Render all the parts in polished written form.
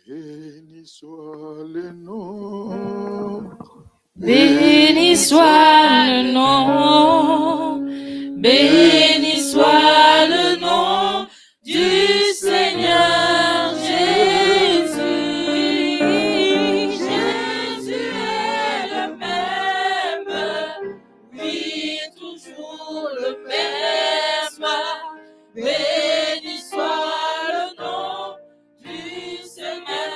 Béni soit le nom. Béni soit le nom. Béni soit le nom du Seigneur Jésus. Jésus est le même, oui, toujours le même. Béni soit le nom du Seigneur.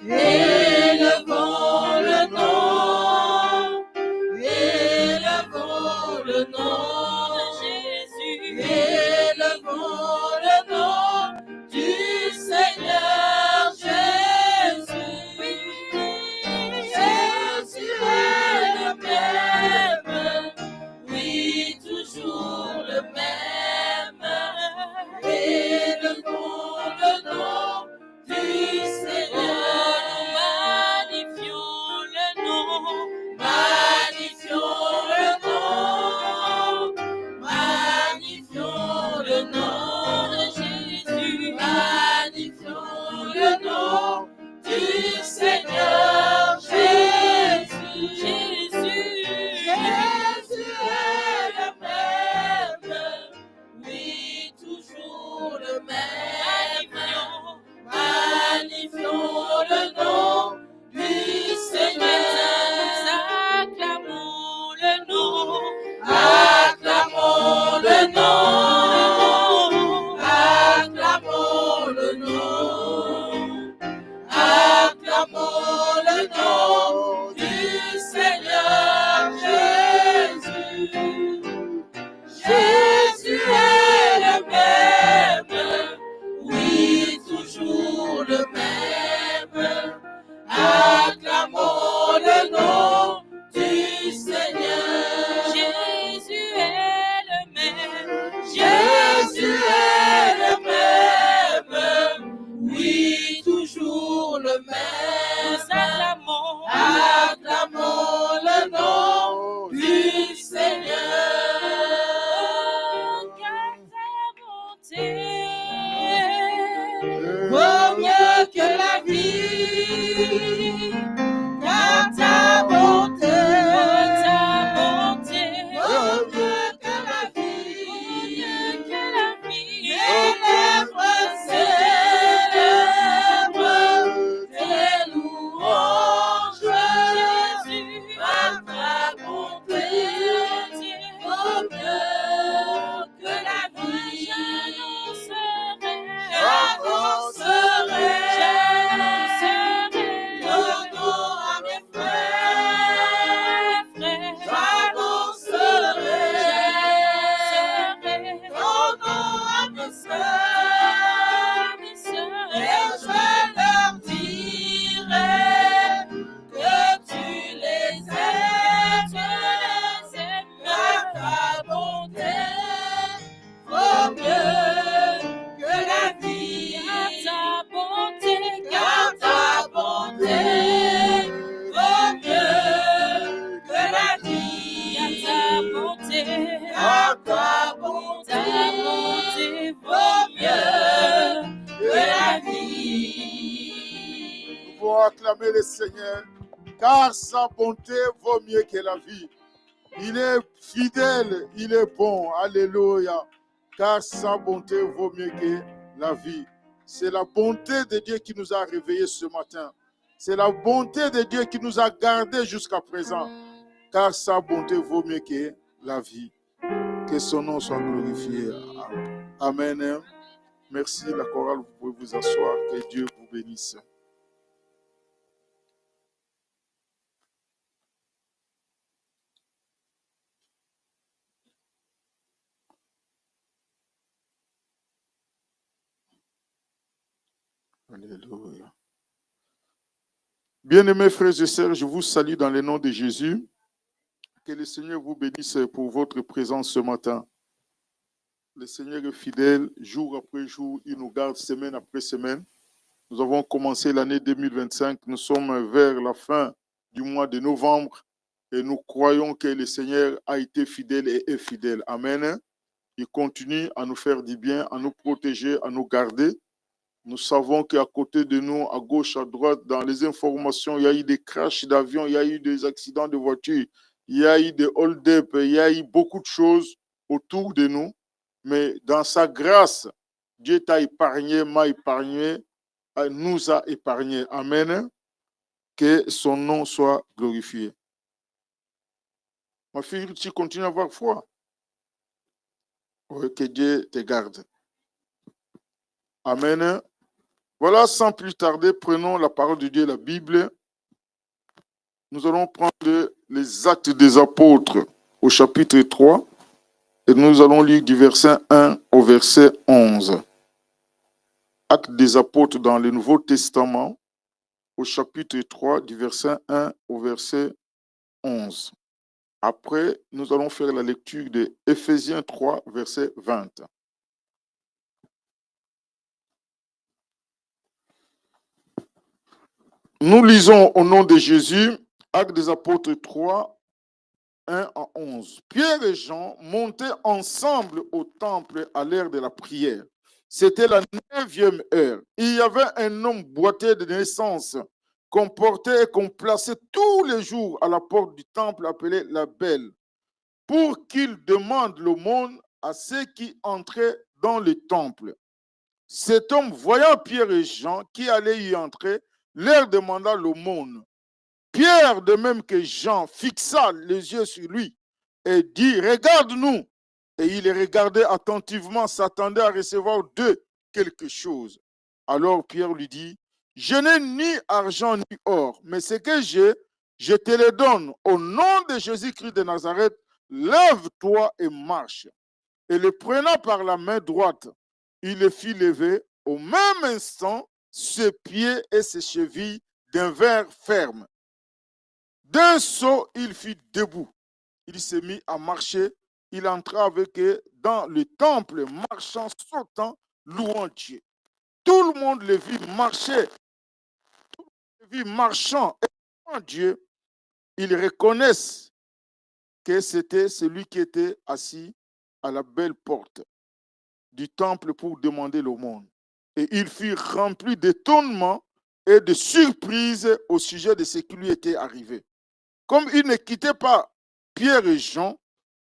Élevons le nom, élevons le nom de Jésus, élevons le nom du Seigneur Jésus. Jésus est le même, oui, toujours le même. Élevons le nom du Seigneur, magnifions le nom, magnifions le nom, magnifions le nom de Jésus, magnifions le nom du Seigneur Jésus. Jésus est le même, oui, toujours le même. Magnifions le nom du Seigneur. Acclamons le nom. Acclamons le nom. Acclamons le nom. Acclamons le nom du Seigneur Jésus. Jésus est le même, oui, toujours le même. Acclamons le nom du Seigneur. Jésus est le même. Jésus est le même, oui, toujours le même. Acclamons le nom du Seigneur. Car ta bonté vaut mieux que la vie, car ta bonté vaut mieux que la vie, mes lèvres célèbrent tes louanges, Jésus, car ta bonté vaut mieux que la vie. J'annoncerai ton nom à mes frères. J'annoncerai ton nom à mes sœurs. Et je leur dirai que tu les aimes, car ta bonté vaut mieux que la vie, car ta bonté vaut mieux que la vie, car ta bonté vaut mieux que la vie. Nous pouvons acclamer le Seigneur, car sa bonté vaut mieux que la vie. Il est fidèle, il est bon. Alléluia. Car sa bonté vaut mieux que la vie. C'est la bonté de Dieu qui nous a réveillés ce matin. C'est la bonté de Dieu qui nous a gardés jusqu'à présent. Car sa bonté vaut mieux que la vie. Que son nom soit glorifié. Amen. Merci, la chorale, vous pouvez vous asseoir. Que Dieu vous bénisse. Alléluia. Bien-aimés frères et sœurs, je vous salue dans le nom de Jésus. Que le Seigneur vous bénisse pour votre présence ce matin. Le Seigneur est fidèle, jour après jour, il nous garde semaine après semaine. Nous avons commencé l'année 2025, nous sommes vers la fin du mois de novembre et nous croyons que le Seigneur a été fidèle et est fidèle. Amen. Il continue à nous faire du bien, à nous protéger, à nous garder. Nous savons qu'à côté de nous, à gauche, à droite, dans les informations, il y a eu des crashs d'avions, il y a eu des accidents de voitures, il y a eu des hold-up, il y a eu beaucoup de choses autour de nous. Mais dans sa grâce, Dieu t'a épargné, m'a épargné, nous a épargné. Amen. Que son nom soit glorifié. Ma fille, tu continues à avoir foi. Oui, que Dieu te garde. Amen. Voilà, sans plus tarder, prenons la parole de Dieu, la Bible. Nous allons prendre les Actes des Apôtres au chapitre 3 et nous allons lire du verset 1 au verset 11. Actes des Apôtres dans le Nouveau Testament au chapitre 3 du verset 1 au verset 11. Après, nous allons faire la lecture de Éphésiens 3, verset 20. Nous lisons au nom de Jésus, Actes des Apôtres 3, 1 à 11. Pierre et Jean montaient ensemble au temple à l'heure de la prière. C'était la 9e heure. Il y avait un homme boiteux de naissance qu'on portait et qu'on plaçait tous les jours à la porte du temple appelé la Belle, pour qu'il demande l'aumône à ceux qui entraient dans le temple. Cet homme, voyant Pierre et Jean qui allaient y entrer, leur demanda l'aumône. Pierre, de même que Jean, fixa les yeux sur lui et dit, regarde-nous. Et il les regardait attentivement, s'attendait à recevoir d'eux quelque chose. Alors Pierre lui dit, je n'ai ni argent ni or, mais ce que j'ai, je te le donne. Au nom de Jésus-Christ de Nazareth, lève-toi et marche. Et le prenant par la main droite, il le fit lever. Au même instant, ses pieds et ses chevilles devinrent fermes. D'un saut, il fut debout. Il s'est mis à marcher. Il entra avec eux dans le temple, marchant, sautant, louant Dieu. Tout le monde le vit marcher. Tout le monde le vit marchant et louant Dieu. Ils reconnaissent que c'était celui qui était assis à la belle porte du temple pour demander l'aumône. Et il fut rempli d'étonnement et de surprise au sujet de ce qui lui était arrivé. Comme il ne quittait pas Pierre et Jean,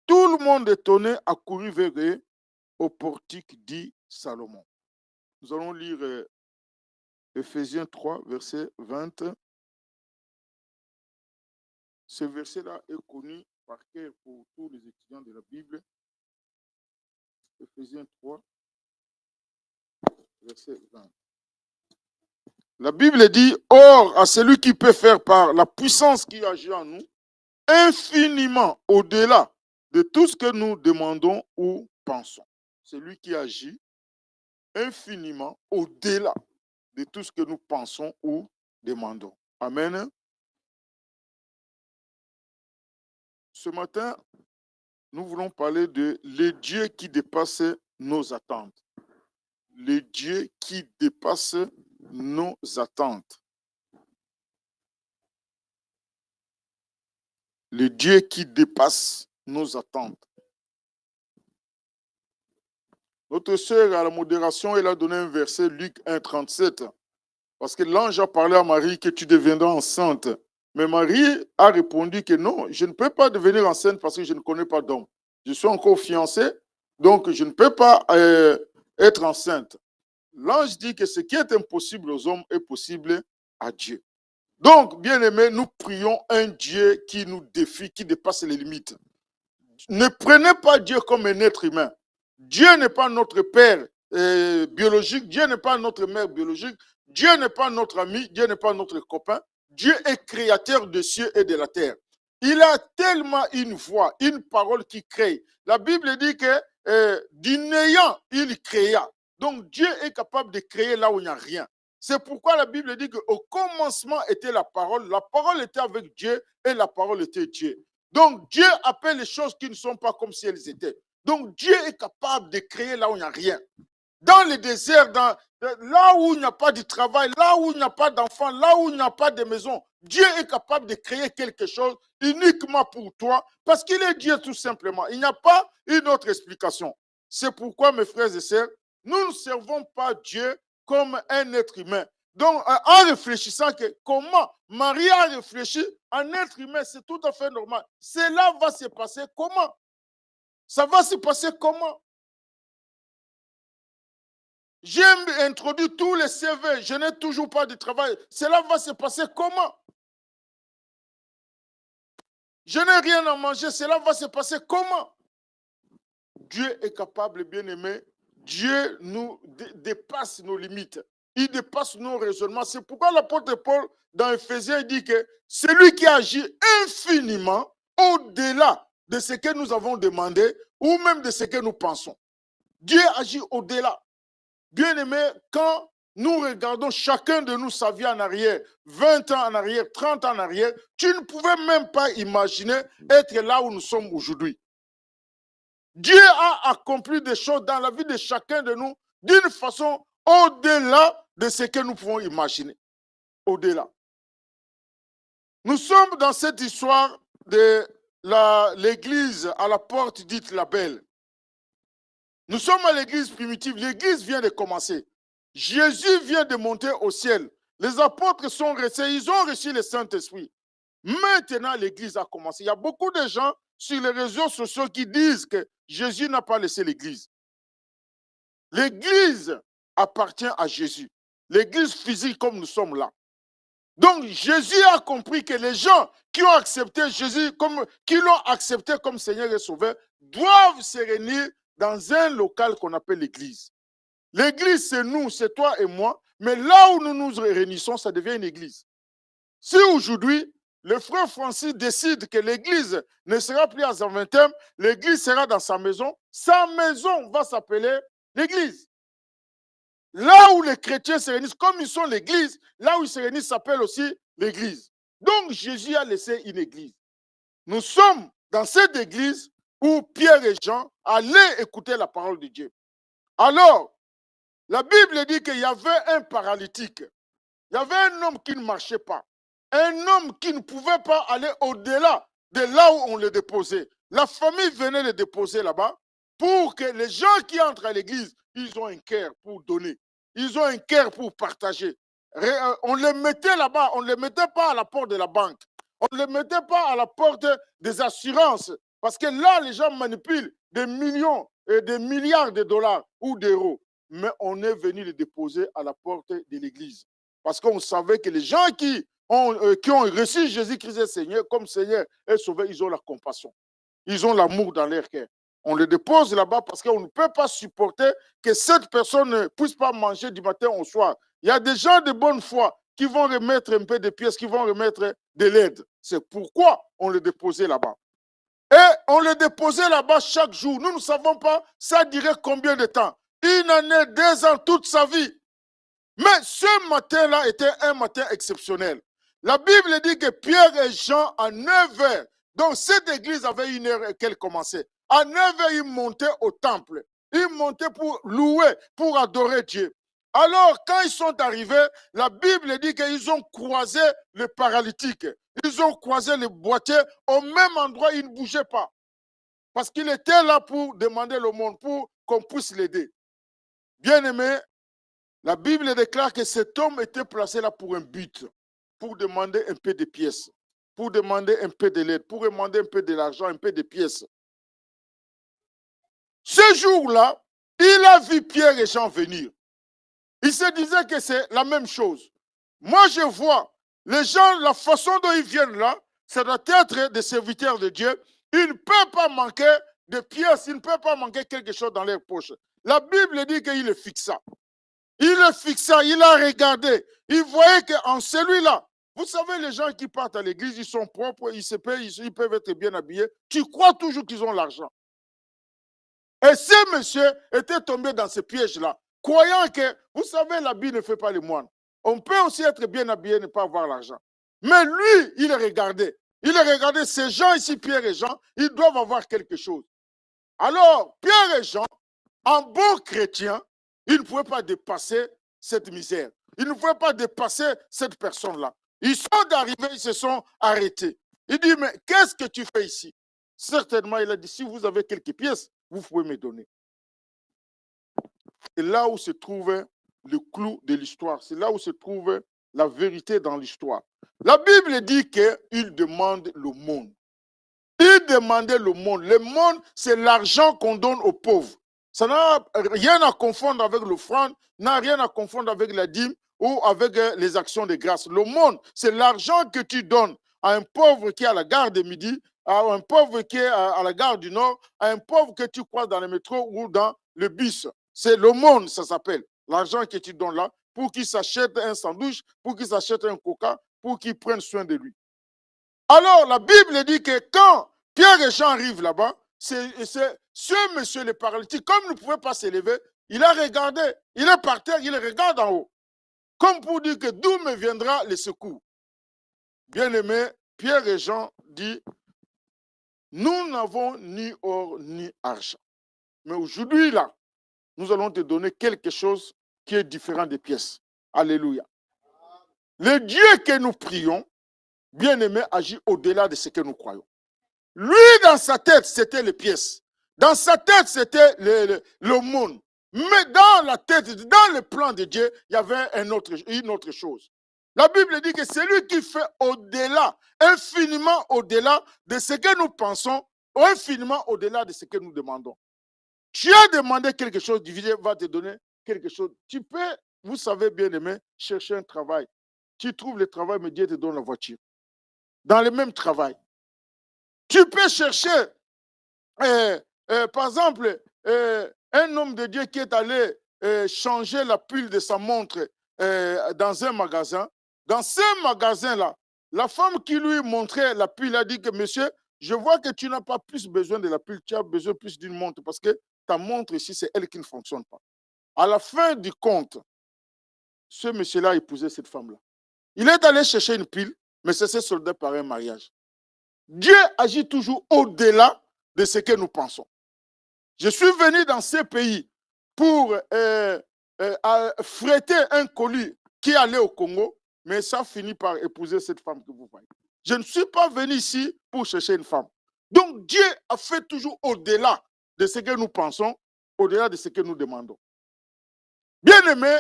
tout le monde étonné accourut vers eux au portique dit Salomon. Nous allons lire Éphésiens 3, verset 20. Ce verset-là est connu par cœur pour tous les étudiants de la Bible. Éphésiens 3, verset 20. La Bible dit, or à celui qui peut faire par la puissance qui agit en nous, infiniment au-delà de tout ce que nous demandons ou pensons. Celui qui agit infiniment au-delà de tout ce que nous pensons ou demandons. Amen. Ce matin, nous voulons parler de le Dieu qui dépasse nos attentes. Le Dieu qui dépasse nos attentes. Le Dieu qui dépasse nos attentes. Notre sœur à la modération, elle a donné un verset, Luc 1, 37. Parce que l'ange a parlé à Marie que tu deviendras enceinte. Mais Marie a répondu que non, je ne peux pas devenir enceinte parce que je ne connais pas d'homme. Je suis encore fiancée, donc je ne peux pas être enceinte. L'ange dit que ce qui est impossible aux hommes est possible à Dieu. Donc, bien aimés, nous prions un Dieu qui nous défie, qui dépasse les limites. Ne prenez pas Dieu comme un être humain. Dieu n'est pas notre père biologique, Dieu n'est pas notre mère biologique, Dieu n'est pas notre ami, Dieu n'est pas notre copain. Dieu est créateur des cieux et de la terre. Il a tellement une voix, une parole qui crée. La Bible dit que du néant, il créa. Donc Dieu est capable de créer là où il n'y a rien. C'est pourquoi la Bible dit qu'au commencement était la parole était avec Dieu et la parole était Dieu. Donc Dieu appelle les choses qui ne sont pas comme si elles étaient. Donc Dieu est capable de créer là où il n'y a rien. Dans le désert, là où il n'y a pas de travail, là où il n'y a pas d'enfants, là où il n'y a pas de maison, Dieu est capable de créer quelque chose uniquement pour toi parce qu'il est Dieu tout simplement. Il n'y a pas une autre explication. C'est pourquoi, mes frères et sœurs, nous ne servons pas Dieu comme un être humain. Donc, en réfléchissant que comment Marie a réfléchi, un être humain, c'est tout à fait normal. Cela va se passer comment? Ça va se passer comment? J'ai introduit tous les CV, je n'ai toujours pas de travail. Cela va se passer comment? Je n'ai rien à manger, cela va se passer comment? Dieu est capable, bien-aimé. Dieu nous dépasse nos limites. Il dépasse nos raisonnements. C'est pourquoi l'apôtre Paul, dans Éphésiens, dit que celui qui agit infiniment au-delà de ce que nous avons demandé ou même de ce que nous pensons. Dieu agit au-delà. Bien-aimé, quand nous regardons chacun de nous sa vie en arrière, 20 ans en arrière, 30 ans en arrière, tu ne pouvais même pas imaginer être là où nous sommes aujourd'hui. Dieu a accompli des choses dans la vie de chacun de nous d'une façon au-delà de ce que nous pouvons imaginer. Au-delà. Nous sommes dans cette histoire de l'église à la porte dite la Belle. Nous sommes à l'église primitive. L'église vient de commencer. Jésus vient de monter au ciel. Les apôtres sont restés, ils ont reçu le Saint-Esprit. Maintenant, l'église a commencé. Il y a beaucoup de gens sur les réseaux sociaux qui disent que Jésus n'a pas laissé l'église. L'église appartient à Jésus. L'église physique comme nous sommes là. Donc, Jésus a compris que les gens qui ont accepté Jésus, qui l'ont accepté comme Seigneur et Sauveur, doivent se réunir dans un local qu'on appelle l'église. L'église, c'est nous, c'est toi et moi, mais là où nous nous réunissons, ça devient une église. Si aujourd'hui, le frère Francis décide que l'église ne sera plus à Zaventem, l'église sera dans sa maison va s'appeler l'église. Là où les chrétiens se réunissent, comme ils sont l'église, là où ils se réunissent s'appelle aussi l'église. Donc Jésus a laissé une église. Nous sommes dans cette église où Pierre et Jean allaient écouter la parole de Dieu. Alors, la Bible dit qu'il y avait un paralytique. Il y avait un homme qui ne marchait pas. Un homme qui ne pouvait pas aller au-delà de là où on le déposait. La famille venait le déposer là-bas pour que les gens qui entrent à l'église, ils ont un cœur pour donner. Ils ont un cœur pour partager. On les mettait là-bas, on ne les mettait pas à la porte de la banque. On ne les mettait pas à la porte des assurances. Parce que là, les gens manipulent des millions et des milliards de dollars ou d'euros. Mais on est venu les déposer à la porte de l'église. Parce qu'on savait que les gens qui ont reçu Jésus-Christ Seigneur comme Seigneur et Sauveur, ils ont la compassion. Ils ont l'amour dans leur cœur. On les dépose là-bas parce qu'on ne peut pas supporter que cette personne ne puisse pas manger du matin au soir. Il y a des gens de bonne foi qui vont remettre un peu de pièces, qui vont remettre de l'aide. C'est pourquoi on les déposait là-bas. Et on les déposait là-bas chaque jour. Nous ne savons pas ça dirait combien de temps. Une année, 2 ans, toute sa vie. Mais ce matin-là était un matin exceptionnel. La Bible dit que Pierre et Jean, à 9 heures, donc cette église avait 1 heure qu'elle commençait. À 9 heures, ils montaient au temple. Ils montaient pour louer, pour adorer Dieu. Alors, quand ils sont arrivés, la Bible dit qu'ils ont croisé le paralytique. Ils ont croisé le boitier. Au même endroit, ils ne bougeaient pas. Parce qu'il était là pour demander le monde, pour qu'on puisse l'aider. Bien-aimé, la Bible déclare que cet homme était placé là pour un but, pour demander un peu de pièces, pour demander un peu de l'aide, pour demander un peu de l'argent, un peu de pièces. Ce jour-là, il a vu Pierre et Jean venir. Il se disait que c'est la même chose. Moi, je vois les gens, la façon dont ils viennent là, ça doit être des serviteurs de Dieu. Ils ne peuvent pas manquer de pièces, ils ne peuvent pas manquer quelque chose dans leur poche. La Bible dit qu'il le fixa. Il le fixa, il a regardé. Il voyait qu'en celui-là, vous savez, les gens qui partent à l'église, ils sont propres, ils se payent, ils peuvent être bien habillés. Tu crois toujours qu'ils ont l'argent. Et ce monsieur était tombé dans ce piège-là, croyant que, vous savez, l'habit ne fait pas les moines. On peut aussi être bien habillé et ne pas avoir l'argent. Mais lui, il regardait. Il regardait ces gens ici, Pierre et Jean, ils doivent avoir quelque chose. Alors, Pierre et Jean, en bon chrétien, ils ne pouvaient pas dépasser cette misère. Ils ne pouvaient pas dépasser cette personne-là. Ils sont arrivés, ils se sont arrêtés. Il dit, mais qu'est-ce que tu fais ici? Certainement, il a dit, si vous avez quelques pièces, vous pouvez me donner. est là où se trouve le clou de l'histoire. C'est là où se trouve la vérité dans l'histoire. La Bible dit qu'il demande le monde. Il demandait le monde. Le monde, c'est l'argent qu'on donne aux pauvres. Ça n'a rien à confondre avec l'offrande, n'a rien à confondre avec la dîme ou avec les actions de grâce. Le monde, c'est l'argent que tu donnes à un pauvre qui est à la gare de Midi, à un pauvre qui est à la gare du Nord, à un pauvre que tu croises dans le métro ou dans le bus. C'est le monde, ça s'appelle. L'argent que tu donnes là pour qu'il s'achète un sandwich, pour qu'il s'achète un coca, pour qu'il prenne soin de lui. Alors, la Bible dit que quand Pierre et Jean arrivent là-bas, c'est ce monsieur le paralytique, comme il ne pouvait pas s'élever, il a regardé, il est par terre, il regarde en haut. Comme pour dire que d'où me viendra le secours. Bien-aimé, Pierre et Jean disent, nous n'avons ni or ni argent. Mais aujourd'hui, là, nous allons te donner quelque chose qui est différent des pièces. Alléluia. Le Dieu que nous prions, bien-aimé, agit au-delà de ce que nous croyons. Lui, dans sa tête, c'était les pièces. Dans sa tête, c'était le monde. Mais dans la tête, dans le plan de Dieu, il y avait une autre chose. La Bible dit que c'est lui qui fait au-delà, infiniment au-delà de ce que nous pensons, infiniment au-delà de ce que nous demandons. Tu as demandé quelque chose, Dieu va te donner quelque chose. Tu peux, vous savez bien aimé, chercher un travail. Tu trouves le travail, mais Dieu te donne la voiture. Dans le même travail. Tu peux chercher, par exemple, un homme de Dieu qui est allé changer la pile de sa montre dans un magasin. Dans ce magasin-là, la femme qui lui montrait la pile a dit que, monsieur, je vois que tu n'as pas plus besoin de la pile, tu as besoin plus d'une montre parce que ta montre ici, c'est elle qui ne fonctionne pas. À la fin du compte, ce monsieur-là a épousé cette femme-là. Il est allé chercher une pile, mais ça s'est soldé par un mariage. Dieu agit toujours au-delà de ce que nous pensons. Je suis venu dans ces pays pour fréter un colis qui allait au Congo, mais ça finit par épouser cette femme que vous voyez. Je ne suis pas venu ici pour chercher une femme. Donc Dieu a fait toujours au-delà de ce que nous pensons, au-delà de ce que nous demandons. Bien-aimé,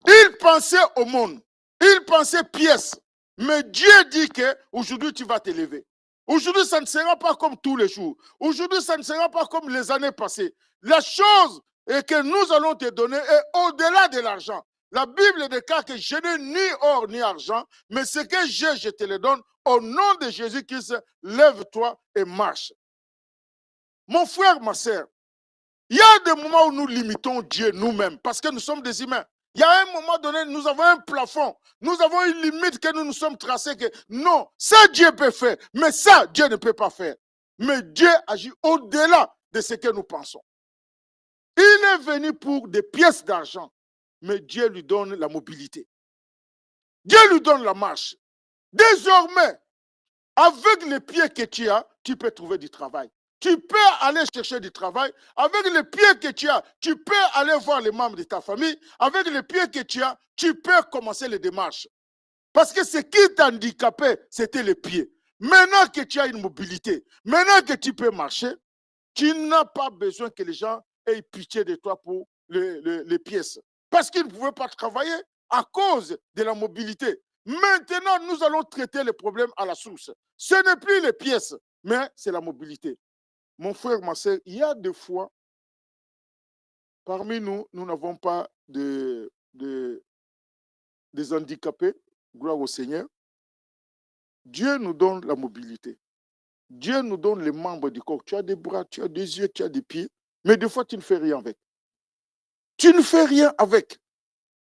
il pensait au monde, il pensait pièce, mais Dieu dit qu'aujourd'hui tu vas t'élever. Aujourd'hui, ça ne sera pas comme tous les jours. Aujourd'hui, ça ne sera pas comme les années passées. La chose que nous allons te donner est au-delà de l'argent. La Bible déclare que je n'ai ni or ni argent, mais ce que j'ai, je te le donne. Au nom de Jésus-Christ, lève-toi et marche. Mon frère, ma soeur, il y a des moments où nous limitons Dieu nous-mêmes parce que nous sommes des humains. Il y a un moment donné, nous avons un plafond. Nous avons une limite que nous nous sommes tracés que non, ça Dieu peut faire, mais ça Dieu ne peut pas faire. Mais Dieu agit au-delà de ce que nous pensons. Il est venu pour des pièces d'argent, mais Dieu lui donne la mobilité. Dieu lui donne la marche. Désormais, avec les pieds que tu as, tu peux trouver du travail. Tu peux aller chercher du travail. Avec les pieds que tu as, tu peux aller voir les membres de ta famille. Avec les pieds que tu as, tu peux commencer les démarches. Parce que ce qui t'handicapait, c'était les pieds. Maintenant que tu as une mobilité, maintenant que tu peux marcher, tu n'as pas besoin que les gens aient pitié de toi pour les pièces. Parce qu'ils ne pouvaient pas travailler à cause de la mobilité. Maintenant, nous allons traiter le problème à la source. Ce n'est plus les pièces, mais c'est la mobilité. Mon frère, ma soeur, il y a des fois, parmi nous, nous n'avons pas des handicapés, gloire au Seigneur. Dieu nous donne la mobilité. Dieu nous donne les membres du corps. Tu as des bras, tu as des yeux, tu as des pieds, mais des fois, tu ne fais rien avec. Tu ne fais rien avec.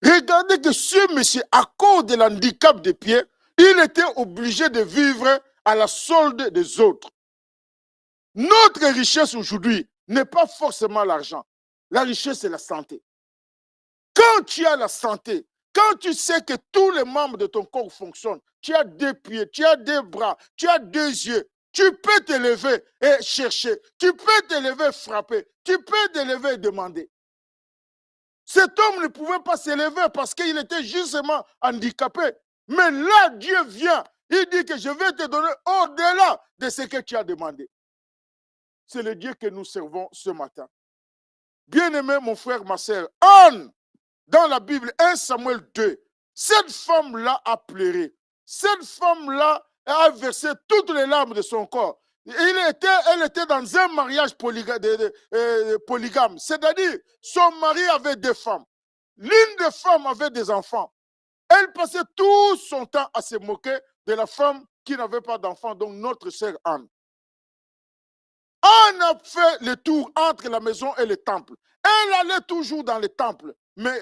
Regardez que ce monsieur, à cause de l'handicap des pieds, il était obligé de vivre à la solde des autres. Notre richesse aujourd'hui n'est pas forcément l'argent. La richesse, c'est la santé. Quand tu as la santé, quand tu sais que tous les membres de ton corps fonctionnent, tu as deux pieds, tu as deux bras, tu as deux yeux, tu peux te lever et chercher, tu peux te lever et frapper, tu peux te lever et demander. Cet homme ne pouvait pas se lever parce qu'il était justement handicapé. Mais là, Dieu vient, il dit que je vais te donner au-delà de ce que tu as demandé. C'est le Dieu que nous servons ce matin. Bien-aimé, mon frère, ma soeur, Anne, dans la Bible, 1 Samuel 2, cette femme-là a pleuré. Cette femme-là a versé toutes les larmes de son corps. Elle était dans un mariage polygame. C'est-à-dire, son mari avait des femmes. L'une des femmes avait des enfants. Elle passait tout son temps à se moquer de la femme qui n'avait pas d'enfants, donc notre sœur Anne. Anne a fait le tour entre la maison et le temple. Elle allait toujours dans le temple, mais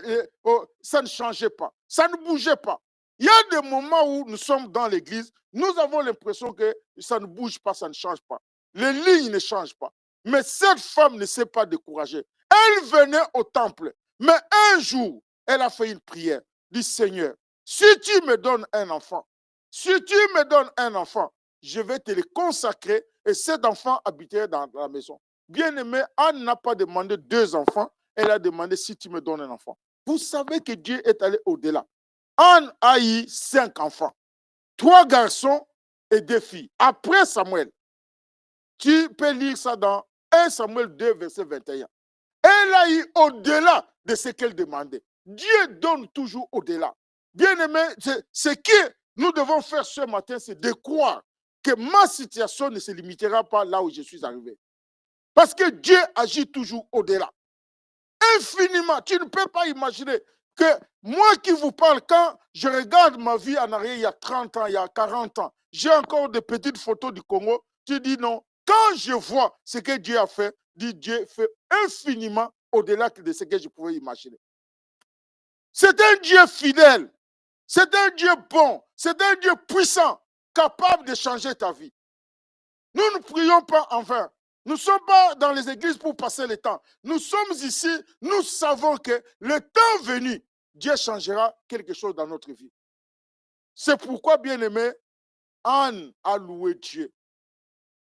ça ne changeait pas, ça ne bougeait pas. Il y a des moments où nous sommes dans l'église, nous avons l'impression que ça ne bouge pas, ça ne change pas. Les lignes ne changent pas. Mais cette femme ne s'est pas découragée. Elle venait au temple, mais un jour, elle a fait une prière. Dit Seigneur, si tu me donnes un enfant, je vais te le consacrer et cet enfant habiterait dans la maison. Bien-aimé, Anne n'a pas demandé 2 enfants, elle a demandé si tu me donnes un enfant. Vous savez que Dieu est allé au-delà. Anne a eu 5 enfants, 3 garçons et 2 filles. Après Samuel, tu peux lire ça dans 1 Samuel 2, verset 21. Elle a eu au-delà de ce qu'elle demandait. Dieu donne toujours au-delà. Bien-aimé, ce que nous devons faire ce matin, c'est de croire que ma situation ne se limitera pas là où je suis arrivé. Parce que Dieu agit toujours au-delà. Infiniment. Tu ne peux pas imaginer que moi qui vous parle, quand je regarde ma vie en arrière, il y a 30 ans, il y a 40 ans, j'ai encore des petites photos du Congo, tu dis non. Quand je vois ce que Dieu a fait, Dieu fait infiniment au-delà de ce que je pouvais imaginer. C'est un Dieu fidèle. C'est un Dieu bon. C'est un Dieu puissant, capable de changer ta vie. Nous ne prions pas en vain. Nous ne sommes pas dans les églises pour passer le temps. Nous sommes ici, nous savons que le temps venu, Dieu changera quelque chose dans notre vie. C'est pourquoi, bien-aimé, Anne a loué Dieu.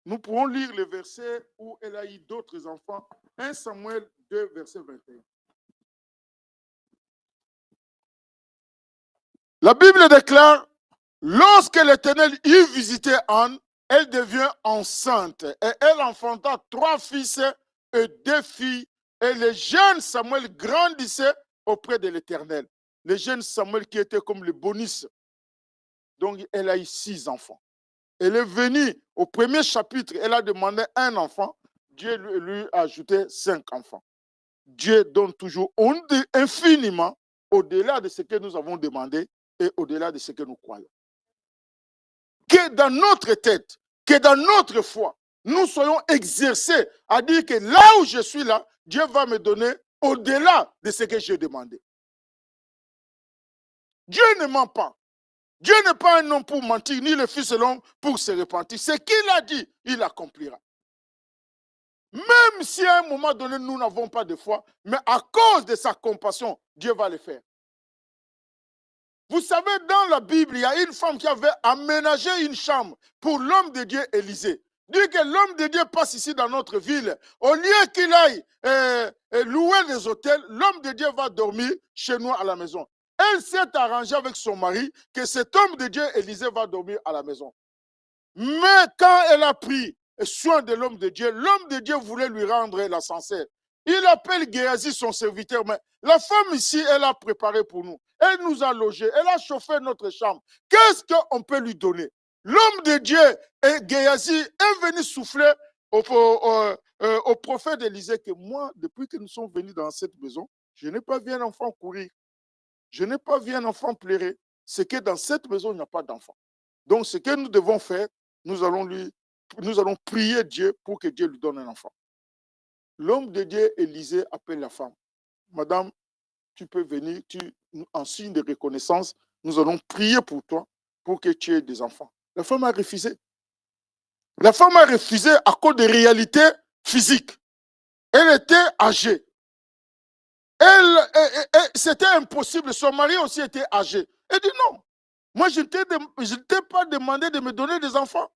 Nous pourrons lire le verset où elle a eu d'autres enfants. 1 Samuel 2, verset 21. La Bible déclare, lorsque l'Éternel eut visité Anne, elle devient enceinte et elle enfanta 3 fils et 2 filles. Et le jeune Samuel grandissait auprès de l'Éternel. Le jeune Samuel qui était comme le bonus. Donc elle a eu 6 enfants. Elle est venue au premier chapitre, elle a demandé un enfant. Dieu lui a ajouté 5 enfants. Dieu donne toujours infiniment au-delà de ce que nous avons demandé et au-delà de ce que nous croyons. Que dans notre tête, que dans notre foi, nous soyons exercés à dire que là où je suis là, Dieu va me donner au-delà de ce que j'ai demandé. Dieu ne ment pas. Dieu n'est pas un homme pour mentir, ni le fils de l'homme pour se repentir. Ce qu'il a dit, il accomplira. Même si à un moment donné, nous n'avons pas de foi, mais à cause de sa compassion, Dieu va le faire. Vous savez, dans la Bible, il y a une femme qui avait aménagé une chambre pour l'homme de Dieu Élisée. Dit que l'homme de Dieu passe ici dans notre ville. Au lieu qu'il aille louer les hôtels, l'homme de Dieu va dormir chez nous à la maison. Elle s'est arrangée avec son mari que cet homme de Dieu Élisée va dormir à la maison. Mais quand elle a pris soin de l'homme de Dieu voulait lui rendre la sincère. Il appelle Géasi, son serviteur, mais la femme ici, elle a préparé pour nous. Elle nous a logés, elle a chauffé notre chambre. Qu'est-ce qu'on peut lui donner? L'homme de Dieu, Géasi, est venu souffler au prophète Élisée que moi, depuis que nous sommes venus dans cette maison, je n'ai pas vu un enfant courir. Je n'ai pas vu un enfant pleurer. C'est que dans cette maison, il n'y a pas d'enfant. Donc, ce que nous devons faire, nous allons prier Dieu pour que Dieu lui donne un enfant. L'homme de Dieu, Élisée, appelle la femme. Madame, tu peux venir, en signe de reconnaissance, nous allons prier pour toi, pour que tu aies des enfants. La femme a refusé. La femme a refusé à cause des réalités physiques. Elle était âgée. C'était impossible. Son mari aussi était âgé. Elle dit non. Moi, je ne t'ai pas demandé de me donner des enfants.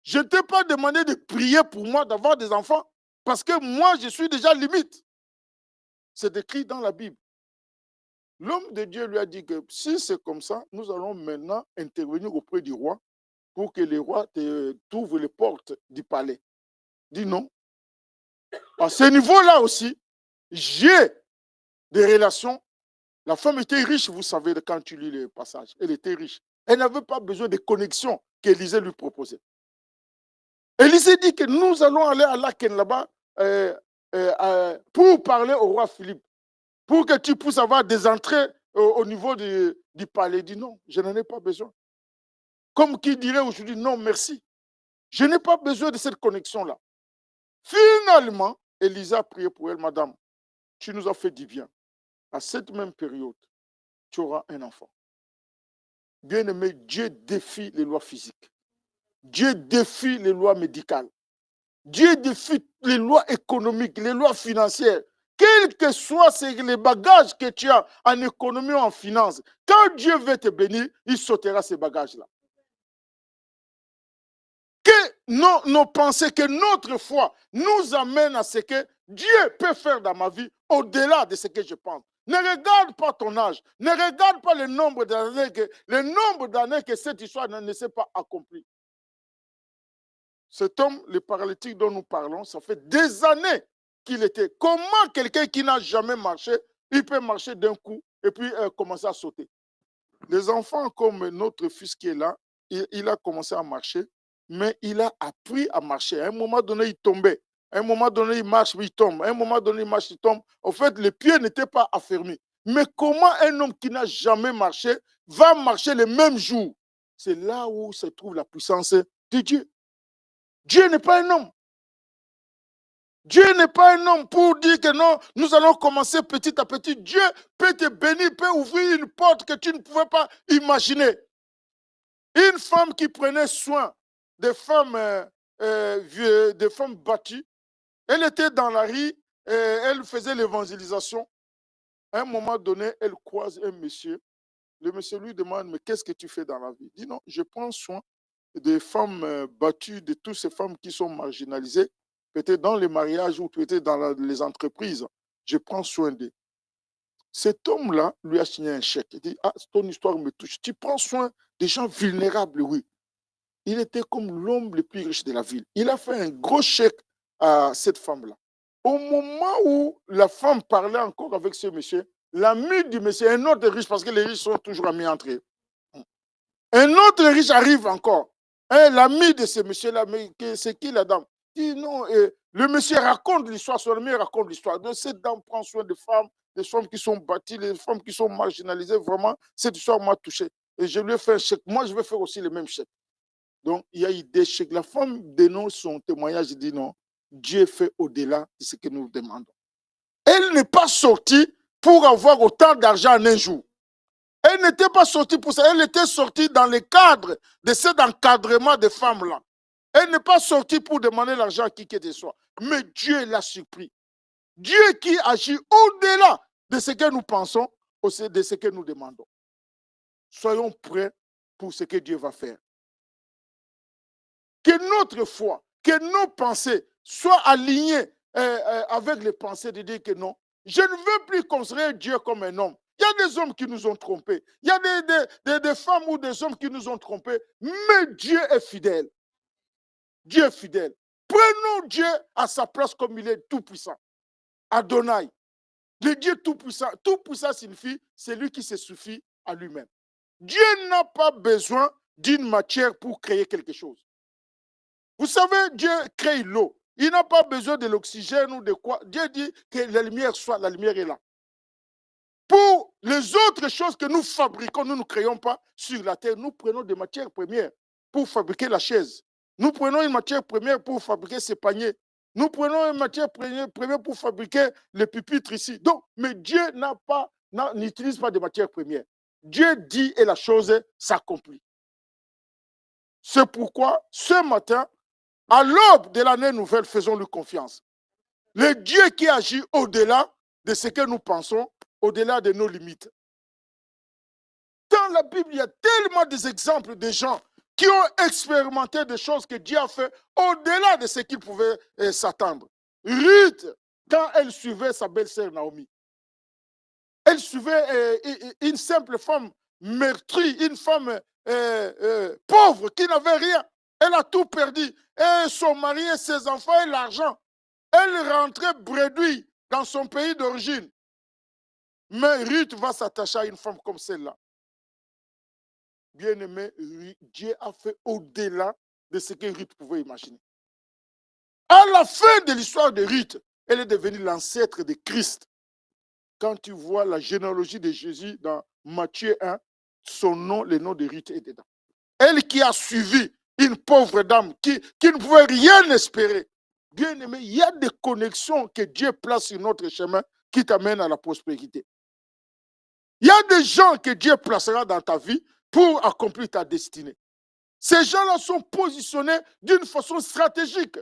Je ne t'ai pas demandé de prier pour moi d'avoir des enfants. Parce que moi, je suis déjà limite. C'est écrit dans la Bible. L'homme de Dieu lui a dit que si c'est comme ça, nous allons maintenant intervenir auprès du roi pour que le roi t'ouvre les portes du palais. Dit non. À ce niveau-là aussi, j'ai des relations. La femme était riche, vous savez, quand tu lis le passage. Elle était riche. Elle n'avait pas besoin de connexion qu'Élisée lui proposait. Élisée dit que nous allons aller à Laken là-bas pour parler au roi Philippe, pour que tu puisses avoir des entrées au niveau du palais. Il dit non, je n'en ai pas besoin. Comme qui dirait aujourd'hui, non, merci. Je n'ai pas besoin de cette connexion-là. Finalement, Élisée a prié pour elle, madame, tu nous as fait du bien. À cette même période, tu auras un enfant. Bien-aimé, Dieu défie les lois physiques. Dieu défie les lois médicales. Dieu défie les lois économiques, les lois financières. Quels que soient les bagages que tu as en économie ou en finance, quand Dieu veut te bénir, il sautera ces bagages-là. Que nos pensées, que notre foi nous amène à ce que Dieu peut faire dans ma vie au-delà de ce que je pense. Ne regarde pas ton âge, ne regarde pas le nombre d'années que cette histoire ne s'est pas accomplie. Cet homme, le paralytique dont nous parlons, ça fait des années qu'il était. Comment quelqu'un qui n'a jamais marché, il peut marcher d'un coup et puis commencer à sauter? Les enfants comme notre fils qui est là, il a commencé à marcher, mais il a appris à marcher. À un moment donné, il tombait. À un moment donné, il marche, il tombe. À un moment donné, il marche, il tombe. En fait, les pieds n'étaient pas affermis. Mais comment un homme qui n'a jamais marché va marcher le même jour? C'est là où se trouve la puissance de Dieu. Dieu n'est pas un homme. Dieu n'est pas un homme pour dire que non, nous allons commencer petit à petit. Dieu peut te bénir, peut ouvrir une porte que tu ne pouvais pas imaginer. Une femme qui prenait soin des femmes battues, elle était dans la rue, elle faisait l'évangélisation. À un moment donné, elle croise un monsieur. Le monsieur lui demande, mais qu'est-ce que tu fais dans la vie? Il dit non, je prends soin des femmes battues, de toutes ces femmes qui sont marginalisées, peut-être dans les mariages ou peut-être dans les entreprises. Je prends soin d'eux. Cet homme-là lui a signé un chèque. Il dit, ah, ton histoire me touche. Tu prends soin des gens vulnérables, oui. Il était comme l'homme le plus riche de la ville. Il a fait un gros chèque à cette femme-là. Au moment où la femme parlait encore avec ce monsieur, l'ami du monsieur, un autre riche, parce que les riches sont toujours amis entre eux. Un autre riche arrive encore. L'ami de ce monsieur-là, mais c'est qui la dame? Il dit non, le monsieur raconte l'histoire, son ami raconte l'histoire. Donc cette dame prend soin des femmes qui sont battues, les femmes qui sont marginalisées. Vraiment, cette histoire m'a touché. Et je lui ai fait un chèque. Moi, je vais faire aussi le même chèque. Donc, il y a eu des chèques. La femme dénonce son témoignage et dit non, Dieu fait au-delà de ce que nous demandons. Elle n'est pas sortie pour avoir autant d'argent en un jour. Elle n'était pas sortie pour ça. Elle était sortie dans le cadre de cet encadrement de femmes-là. Elle n'est pas sortie pour demander l'argent à qui que ce soit. Mais Dieu l'a surpris. Dieu qui agit au-delà de ce que nous pensons, de ce que nous demandons. Soyons prêts pour ce que Dieu va faire. Que notre foi, que nos pensées soient alignées avec les pensées de dire que non, je ne veux plus considérer Dieu comme un homme. Il y a des hommes qui nous ont trompés. Il y a des femmes ou des hommes qui nous ont trompés. Mais Dieu est fidèle. Dieu est fidèle. Prenons Dieu à sa place comme il est tout-puissant. Adonai. Le Dieu tout-puissant. Tout-puissant signifie celui qui se suffit à lui-même. Dieu n'a pas besoin d'une matière pour créer quelque chose. Vous savez, Dieu crée l'eau. Il n'a pas besoin de l'oxygène ou de quoi. Dieu dit que la lumière soit, la lumière est là. Pour les autres choses que nous fabriquons, nous ne créons pas sur la terre. Nous prenons des matières premières pour fabriquer la chaise. Nous prenons une matière première pour fabriquer ces paniers. Nous prenons une matière première pour fabriquer les pupitres ici. Donc, mais Dieu n'utilise pas de matières premières. Dieu dit et la chose s'accomplit. C'est pourquoi ce matin, à l'aube de l'année nouvelle, faisons-lui confiance. Le Dieu qui agit au-delà de ce que nous pensons, au-delà de nos limites. Dans la Bible, il y a tellement d'exemples de gens qui ont expérimenté des choses que Dieu a fait au-delà de ce qu'ils pouvaient s'attendre. Ruth, quand elle suivait sa belle-sœur Naomi, elle suivait une simple femme meurtrie, une femme pauvre qui n'avait rien. Elle a tout perdu. Et son mari et ses enfants et l'argent. Elle rentrait bredouille dans son pays d'origine. Mais Ruth va s'attacher à une femme comme celle-là. Bien-aimé, Dieu a fait au-delà de ce que Ruth pouvait imaginer. À la fin de l'histoire de Ruth, elle est devenue l'ancêtre de Christ. Quand tu vois la généalogie de Jésus dans Matthieu 1, son nom, le nom de Ruth est dedans. Elle qui a suivi une pauvre dame qui ne pouvait rien espérer. Bien aimé, il y a des connexions que Dieu place sur notre chemin qui t'amènent à la prospérité. Il y a des gens que Dieu placera dans ta vie pour accomplir ta destinée. Ces gens-là sont positionnés d'une façon stratégique.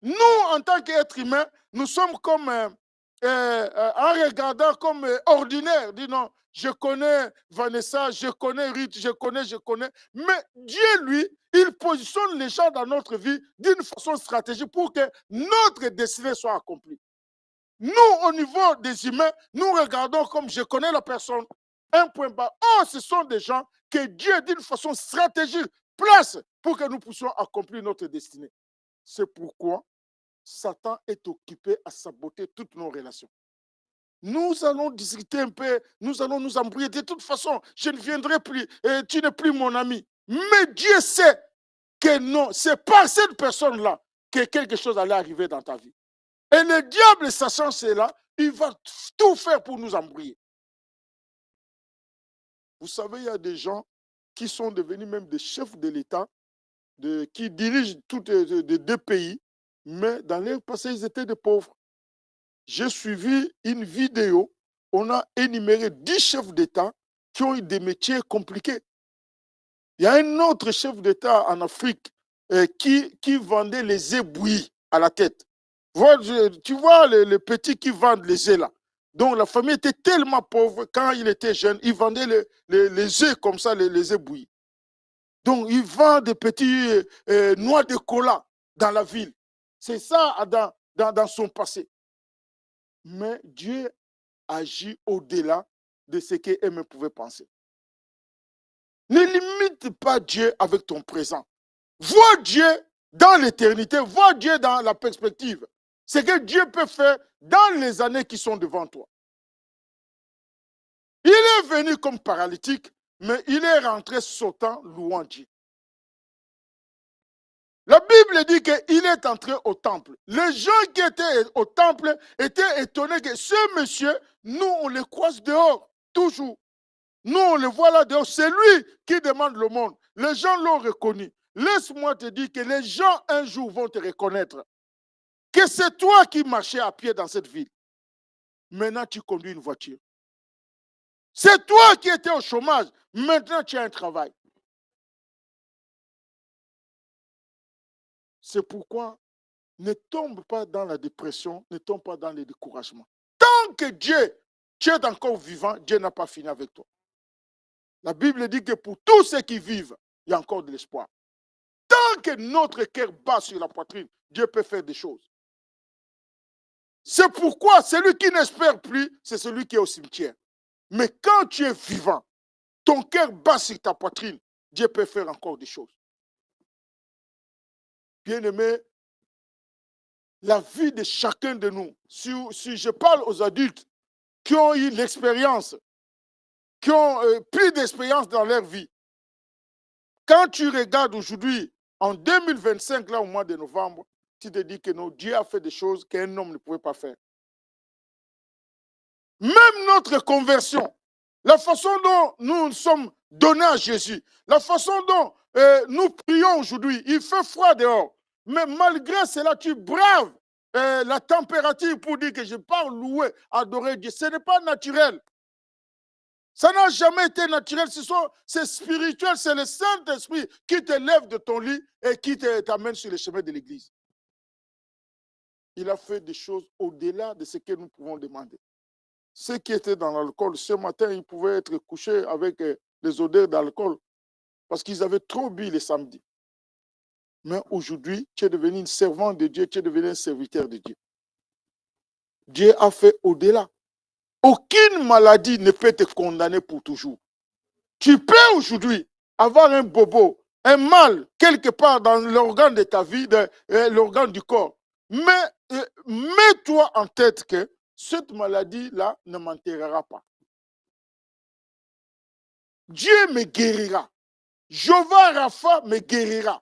Nous, en tant qu'êtres humains, nous sommes comme, en regardant comme ordinaire. Dis non, je connais Vanessa, je connais Ruth, je connais. Mais Dieu, lui, il positionne les gens dans notre vie d'une façon stratégique pour que notre destinée soit accomplie. Nous, au niveau des humains, nous regardons comme je connais la personne, un point bas. Oh, ce sont des gens que Dieu, d'une façon stratégique, place pour que nous puissions accomplir notre destinée. C'est pourquoi Satan est occupé à saboter toutes nos relations. Nous allons discuter un peu, nous allons nous embrouiller. De toute façon, je ne viendrai plus, tu n'es plus mon ami. Mais Dieu sait que non, c'est par cette personne-là que quelque chose allait arriver dans ta vie. Et le diable, sachant cela, il va tout faire pour nous embrouiller. Vous savez, il y a des gens qui sont devenus même des chefs de l'État, qui dirigent tous deux pays, mais dans leur passé, ils étaient des pauvres. J'ai suivi une vidéo, on a énuméré 10 chefs d'État qui ont eu des métiers compliqués. Il y a un autre chef d'État en Afrique qui vendait les œufs bouillis à la tête. Tu vois les petits qui vendent les œufs là. Donc la famille était tellement pauvre, quand il était jeune, il vendait les œufs comme ça, les œufs bouillis. Donc il vend des petits noix de cola dans la ville. C'est ça dans son passé. Mais Dieu agit au-delà de ce qu'elle pouvait penser. Ne limite pas Dieu avec ton présent. Vois Dieu dans l'éternité, vois Dieu dans la perspective. Ce que Dieu peut faire dans les années qui sont devant toi. Il est venu comme paralytique, mais il est rentré sautant, louant Dieu. La Bible dit qu'il est entré au temple. Les gens qui étaient au temple étaient étonnés que ce monsieur, nous on le croise dehors, toujours. Nous on le voit là dehors, c'est lui qui demande le monde. Les gens l'ont reconnu. Laisse-moi te dire que les gens un jour vont te reconnaître. Que c'est toi qui marchais à pied dans cette ville. Maintenant tu conduis une voiture. C'est toi qui étais au chômage. Maintenant tu as un travail. C'est pourquoi ne tombe pas dans la dépression, ne tombe pas dans le découragement. Tant que Dieu, tu es encore vivant, Dieu n'a pas fini avec toi. La Bible dit que pour tous ceux qui vivent, il y a encore de l'espoir. Tant que notre cœur bat sur la poitrine, Dieu peut faire des choses. C'est pourquoi celui qui n'espère plus, c'est celui qui est au cimetière. Mais quand tu es vivant, ton cœur bat sur ta poitrine, Dieu peut faire encore des choses. Bien-aimé, la vie de chacun de nous, si je parle aux adultes qui ont eu l'expérience, qui ont plus d'expérience dans leur vie, quand tu regardes aujourd'hui, en 2025, là au mois de novembre, tu te dis que non, Dieu a fait des choses qu'un homme ne pouvait pas faire. Même notre conversion, la façon dont nous sommes donnés à Jésus, la façon dont nous prions aujourd'hui, il fait froid dehors, mais malgré cela, tu braves la température pour dire que je pars louer, adorer Dieu. Ce n'est pas naturel. Ça n'a jamais été naturel, c'est spirituel, c'est le Saint-Esprit qui te lève de ton lit et qui t'amène sur le chemin de l'église. Il a fait des choses au-delà de ce que nous pouvons demander. Ceux qui étaient dans l'alcool, ce matin, ils pouvaient être couchés avec les odeurs d'alcool parce qu'ils avaient trop bu le samedi. Mais aujourd'hui, tu es devenu une servante de Dieu, tu es devenu un serviteur de Dieu. Dieu a fait au-delà. Aucune maladie ne peut te condamner pour toujours. Tu peux aujourd'hui avoir un bobo, un mal quelque part dans l'organe de ta vie, l'organe du corps. Mais mets-toi en tête que cette maladie-là ne m'enterrera pas. Dieu me guérira. Jéhovah Rapha me guérira.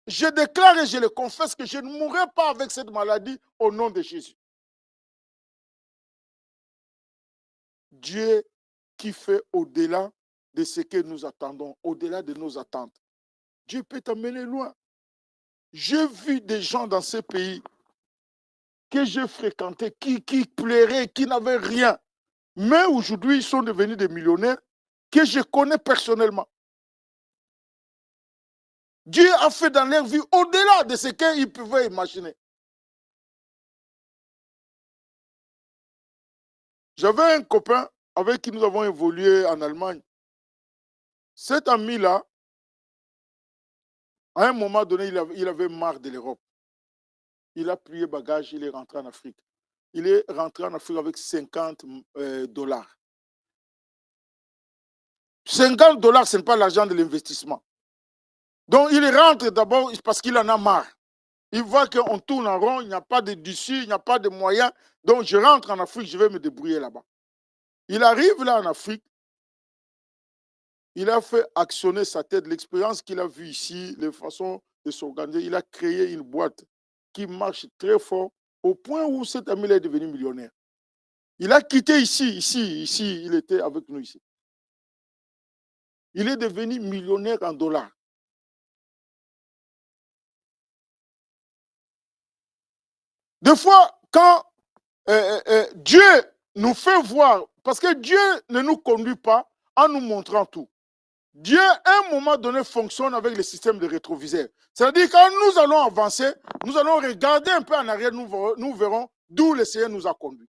Je déclare et je le confesse que je ne mourrai pas avec cette maladie au nom de Jésus. Dieu qui fait au-delà de ce que nous attendons, au-delà de nos attentes. Dieu peut t'amener loin. J'ai vu des gens dans ce pays que j'ai fréquentés, qui pleuraient, qui n'avaient rien. Mais aujourd'hui, ils sont devenus des millionnaires que je connais personnellement. Dieu a fait dans leur vie au-delà de ce qu'ils pouvaient imaginer. J'avais un copain avec qui nous avons évolué en Allemagne. Cet ami-là, à un moment donné, il avait marre de l'Europe. Il a plié bagage, il est rentré en Afrique. Il est rentré en Afrique avec 50 dollars. 50 dollars, ce n'est pas l'argent de l'investissement. Donc, il rentre d'abord parce qu'il en a marre. Il voit qu'on tourne en rond, il n'y a pas d'issue, il n'y a pas de moyens. Donc, je rentre en Afrique, je vais me débrouiller là-bas. Il arrive là en Afrique. Il a fait actionner sa tête, l'expérience qu'il a vue ici, les façons de s'organiser. Il a créé une boîte qui marche très fort au point où cet ami est devenu millionnaire. Il a quitté ici, il était avec nous ici. Il est devenu millionnaire en dollars. Des fois, quand Dieu nous fait voir, parce que Dieu ne nous conduit pas en nous montrant tout. Dieu, à un moment donné, fonctionne avec le système de rétroviseur. C'est-à-dire, quand nous allons avancer, nous allons regarder un peu en arrière, nous verrons d'où le Seigneur nous a conduits.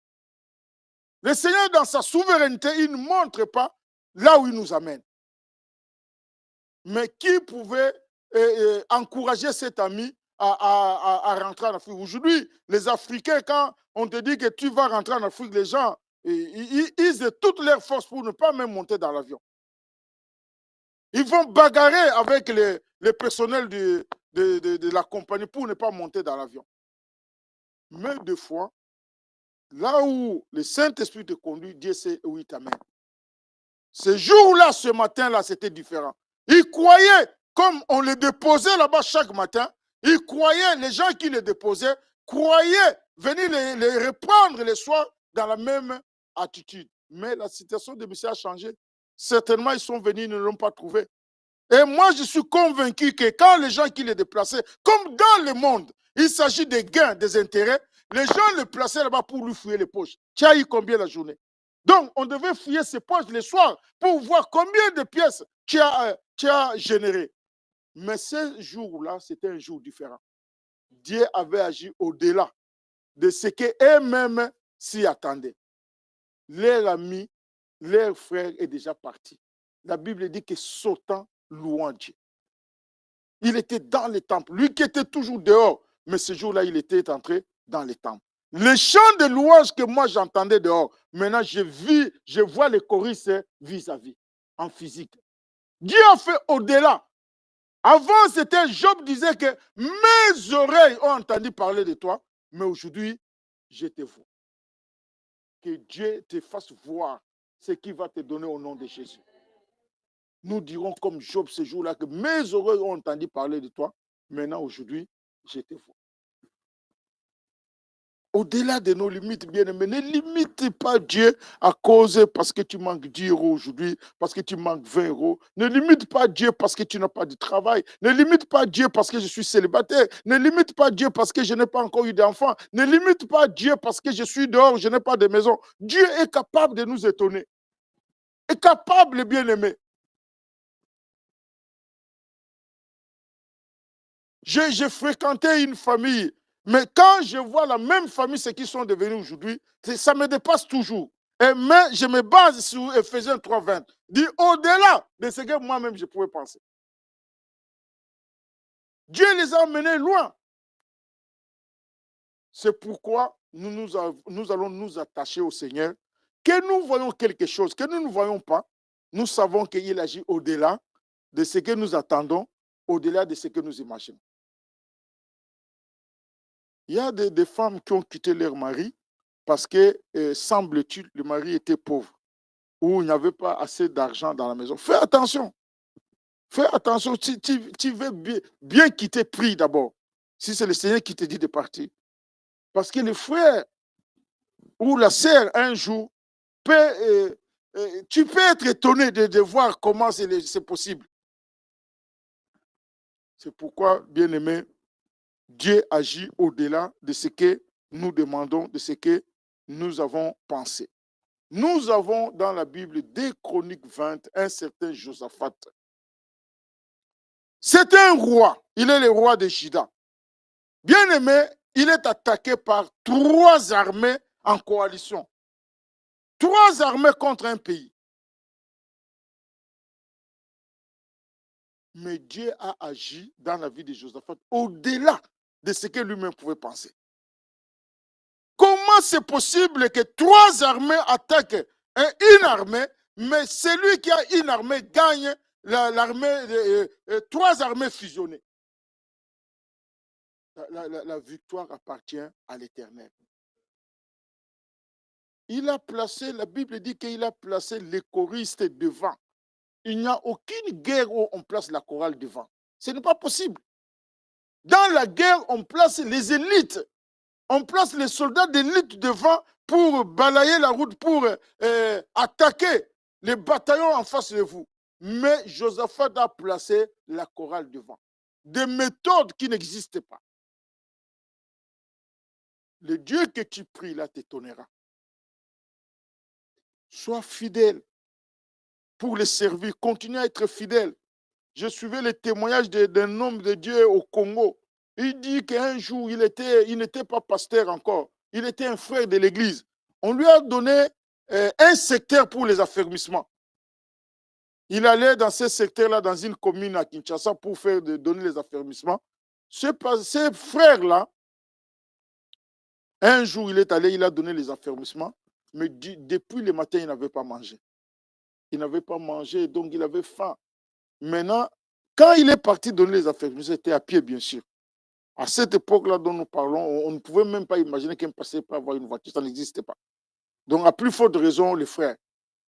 Le Seigneur, dans sa souveraineté, il ne montre pas là où il nous amène. Mais qui pouvait encourager cet ami à rentrer en Afrique? Aujourd'hui, les Africains, quand on te dit que tu vas rentrer en Afrique, les gens, ils ont toutes leurs forces pour ne pas même monter dans l'avion. Ils vont bagarrer avec les personnels de la compagnie pour ne pas monter dans l'avion. Mais des fois, là où le Saint-Esprit te conduit, Dieu sait où il t'amène. Ce jour-là, ce matin-là, c'était différent. Ils croyaient, comme on les déposait là-bas chaque matin, ils croyaient, les gens qui les déposaient, croyaient venir les reprendre le soir dans la même attitude. Mais la situation de monsieur a changé. Certainement, ils sont venus, ils ne l'ont pas trouvé. Et moi, je suis convaincu que quand les gens qui les déplaçaient, comme dans le monde, il s'agit des gains, des intérêts, les gens les plaçaient là-bas pour lui fouiller les poches. Tu as eu combien la journée? Donc, on devait fouiller ses poches le soir pour voir combien de pièces tu as généré. Mais ce jour-là, c'était un jour différent. Dieu avait agi au-delà de ce qu'eux-mêmes s'y attendaient. Leur ami, leur frère est déjà parti. La Bible dit que sautant, louant Dieu. Il était dans le temple. Lui qui était toujours dehors, mais ce jour-là, il était entré dans le temple. Les chants de louange que moi j'entendais dehors, maintenant je vois les choristes vis-à-vis, en physique. Dieu a fait au-delà. Avant, c'était Job disait que mes oreilles ont entendu parler de toi, mais aujourd'hui, je te vois. Que Dieu te fasse voir ce qu'il va te donner au nom de Jésus. Nous dirons comme Job ce jour-là que mes oreilles ont entendu parler de toi. Maintenant, aujourd'hui, je te vois. Au-delà de nos limites, bien-aimés, ne limite pas Dieu à cause parce que tu manques 10 euros aujourd'hui, parce que tu manques 20 euros. Ne limite pas Dieu parce que tu n'as pas de travail. Ne limite pas Dieu parce que je suis célibataire. Ne limite pas Dieu parce que je n'ai pas encore eu d'enfant. Ne limite pas Dieu parce que je suis dehors, je n'ai pas de maison. Dieu est capable de nous étonner. Est capable, bien-aimé. J'ai fréquenté une famille, mais quand je vois la même famille, ce qu'ils sont devenus aujourd'hui, ça me dépasse toujours. Mais je me base sur Ephésiens 3:20. Dit au-delà de ce que moi-même je pouvais penser. Dieu les a emmenés loin. C'est pourquoi nous allons nous attacher au Seigneur. Que nous voyons quelque chose, que nous ne voyons pas, nous savons qu'il agit au-delà de ce que nous attendons, au-delà de ce que nous imaginons. Il y a des femmes qui ont quitté leur mari parce que, semble-t-il, le mari était pauvre ou il n'y avait pas assez d'argent dans la maison. Fais attention. Fais attention. Tu veux bien quitter, prie d'abord. Si c'est le Seigneur qui te dit de partir. Parce que le frère ou la sœur, un jour, tu peux être étonné de voir comment c'est possible. C'est pourquoi, bien-aimé, Dieu agit au-delà de ce que nous demandons, de ce que nous avons pensé. Nous avons dans la Bible, dès Chroniques 20, un certain Josaphat. C'est un roi. Il est le roi de Juda. Bien-aimé, il est attaqué par 3 armées en coalition. 3 armées contre un pays. Mais Dieu a agi dans la vie de Josaphat au-delà de ce que lui-même pouvait penser. Comment c'est possible que 3 armées attaquent une armée, mais celui qui a une armée gagne l'armée, 3 armées fusionnées? La victoire appartient à l'Éternel. Il a placé, la Bible dit qu'il a placé les choristes devant. Il n'y a aucune guerre où on place la chorale devant. Ce n'est pas possible. Dans la guerre, on place les élites. On place les soldats d'élite devant pour balayer la route, pour attaquer les bataillons en face de vous. Mais Josaphat a placé la chorale devant. Des méthodes qui n'existaient pas. Le Dieu que tu pries là t'étonnera. Sois fidèle pour le servir. Continue à être fidèle. Je suivais les témoignages d'un homme de Dieu au Congo. Il dit qu'un jour, il n'était pas pasteur encore. Il était un frère de l'église. On lui a donné un secteur pour les affermissements. Il allait dans ce secteur-là, dans une commune à Kinshasa, pour donner les affermissements. Ce frère-là, un jour, il est allé, il a donné les affermissements, mais depuis le matin, il n'avait pas mangé. Il n'avait pas mangé, donc il avait faim. Maintenant, quand il est parti donner les affermissements, c'était à pied, bien sûr. À cette époque-là dont nous parlons, on ne pouvait même pas imaginer qu'un pasteur peut avoir une voiture, ça n'existait pas. Donc, à plus forte raison, le frère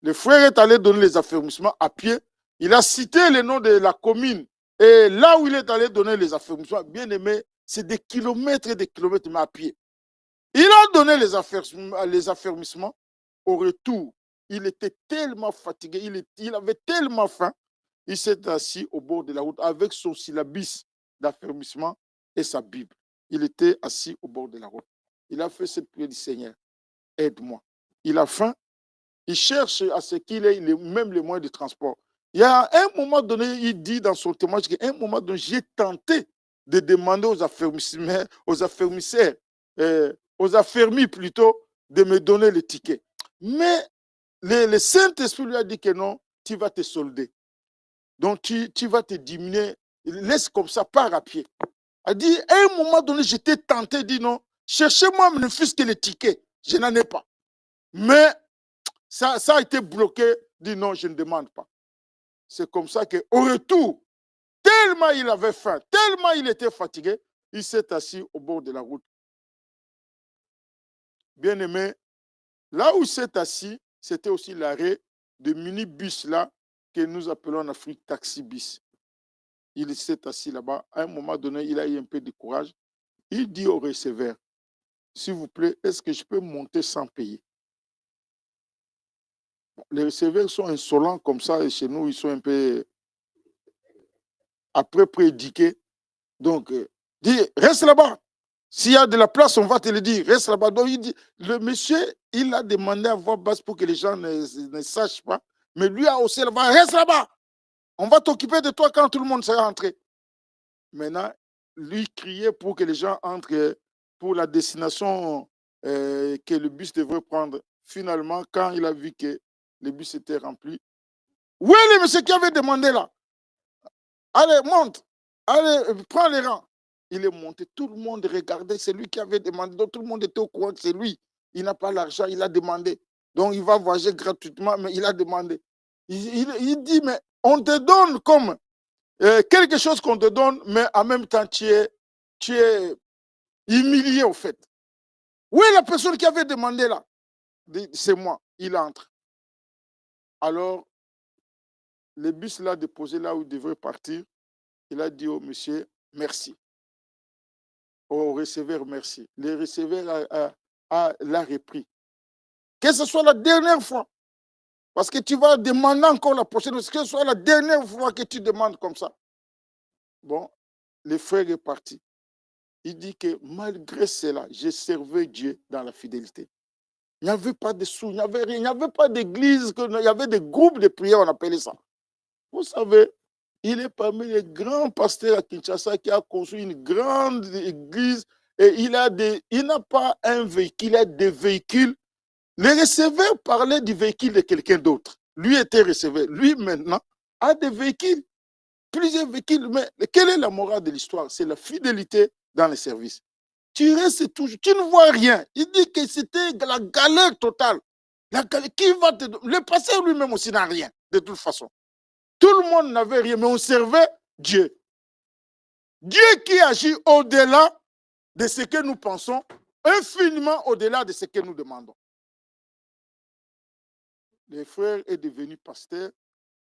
est allé donner les affermissements à pied. Il a cité le nom de la commune. Et là où il est allé donner les affermissements, bien aimé, c'est des kilomètres et des kilomètres, mais à pied. Il a donné les affermissements. Au retour, il était tellement fatigué, il avait tellement faim. Il s'est assis au bord de la route avec son syllabus d'affermissement et sa Bible. Il était assis au bord de la route. Il a fait cette prière du Seigneur. Aide-moi. Il a faim. Il cherche à ce qu'il ait même les moyens de transport. Il y a un moment donné, il dit dans son témoignage qu'à un moment donné, j'ai tenté de demander aux affermisseurs, aux affermis plutôt, de me donner le ticket. Mais le Saint-Esprit lui a dit que non, tu vas te solder. Donc tu vas te diminuer. Laisse comme ça, pars à pied. Il dit, à un moment donné, j'étais tenté, il dit non, cherchez-moi ne fût-ce que le ticket. Je n'en ai pas. Mais ça a été bloqué, dit non, je ne demande pas. C'est comme ça qu'au retour, tellement il avait faim, tellement il était fatigué, il s'est assis au bord de la route. Bien aimé, là où il s'est assis, c'était aussi l'arrêt de minibus là que nous appelons en Afrique taxi-bus. Il s'est assis là-bas. À un moment donné, il a eu un peu de courage. Il dit au receveur, s'il vous plaît, est-ce que je peux monter sans payer? Les receveurs sont insolents comme ça et chez nous, ils sont un peu après prédiqués. Donc, dit, reste là-bas. S'il y a de la place, on va te le dire. Reste là-bas. Donc, il dit, le monsieur, il a demandé à voix basse pour que les gens ne sachent pas. Mais lui a haussé là-bas. Reste là-bas. On va t'occuper de toi quand tout le monde sera entré. Maintenant, lui criait pour que les gens entrent pour la destination que le bus devrait prendre. Finalement, quand il a vu que le bus était rempli, où est le monsieur qui avait demandé là? Allez, monte. Allez, prends les rangs. Il est monté. Tout le monde regardait. C'est lui qui avait demandé. Donc, tout le monde était au courant que c'est lui. Il n'a pas l'argent. Il a demandé. Donc, il va voyager gratuitement, mais il a demandé. Il dit, mais on te donne comme quelque chose qu'on te donne, mais en même temps, il humilié au fait. Où est la personne qui avait demandé là? C'est moi. Il entre. Alors, le bus l'a déposé là où il devrait partir. Il a dit au monsieur, merci. Au receveur, merci. Le receveur l'a repris. Que ce soit la dernière fois. Parce que tu vas demander encore la prochaine fois. Que ce soit la dernière fois que tu demandes comme ça. Bon, le frère est parti. Il dit que malgré cela, j'ai servi Dieu dans la fidélité. Il n'y avait pas de sous, il n'y avait rien, il n'y avait pas d'église, il y avait des groupes de prière, on appelait ça. Vous savez, il est parmi les grands pasteurs à Kinshasa qui a construit une grande église et il n'a pas un véhicule, il a des véhicules. Les receveurs parlaient du véhicule de quelqu'un d'autre. Lui était receveur. Lui, maintenant, a des véhicules, plusieurs véhicules. Mais quelle est la morale de l'histoire? C'est la fidélité dans les services. Tu restes toujours, tu ne vois rien. Il dit que c'était la galère totale. La galère, qui va te... Le pasteur lui-même aussi n'a rien, de toute façon. Tout le monde n'avait rien, mais on servait Dieu. Dieu qui agit au-delà de ce que nous pensons, infiniment au-delà de ce que nous demandons. Le frère est devenu pasteur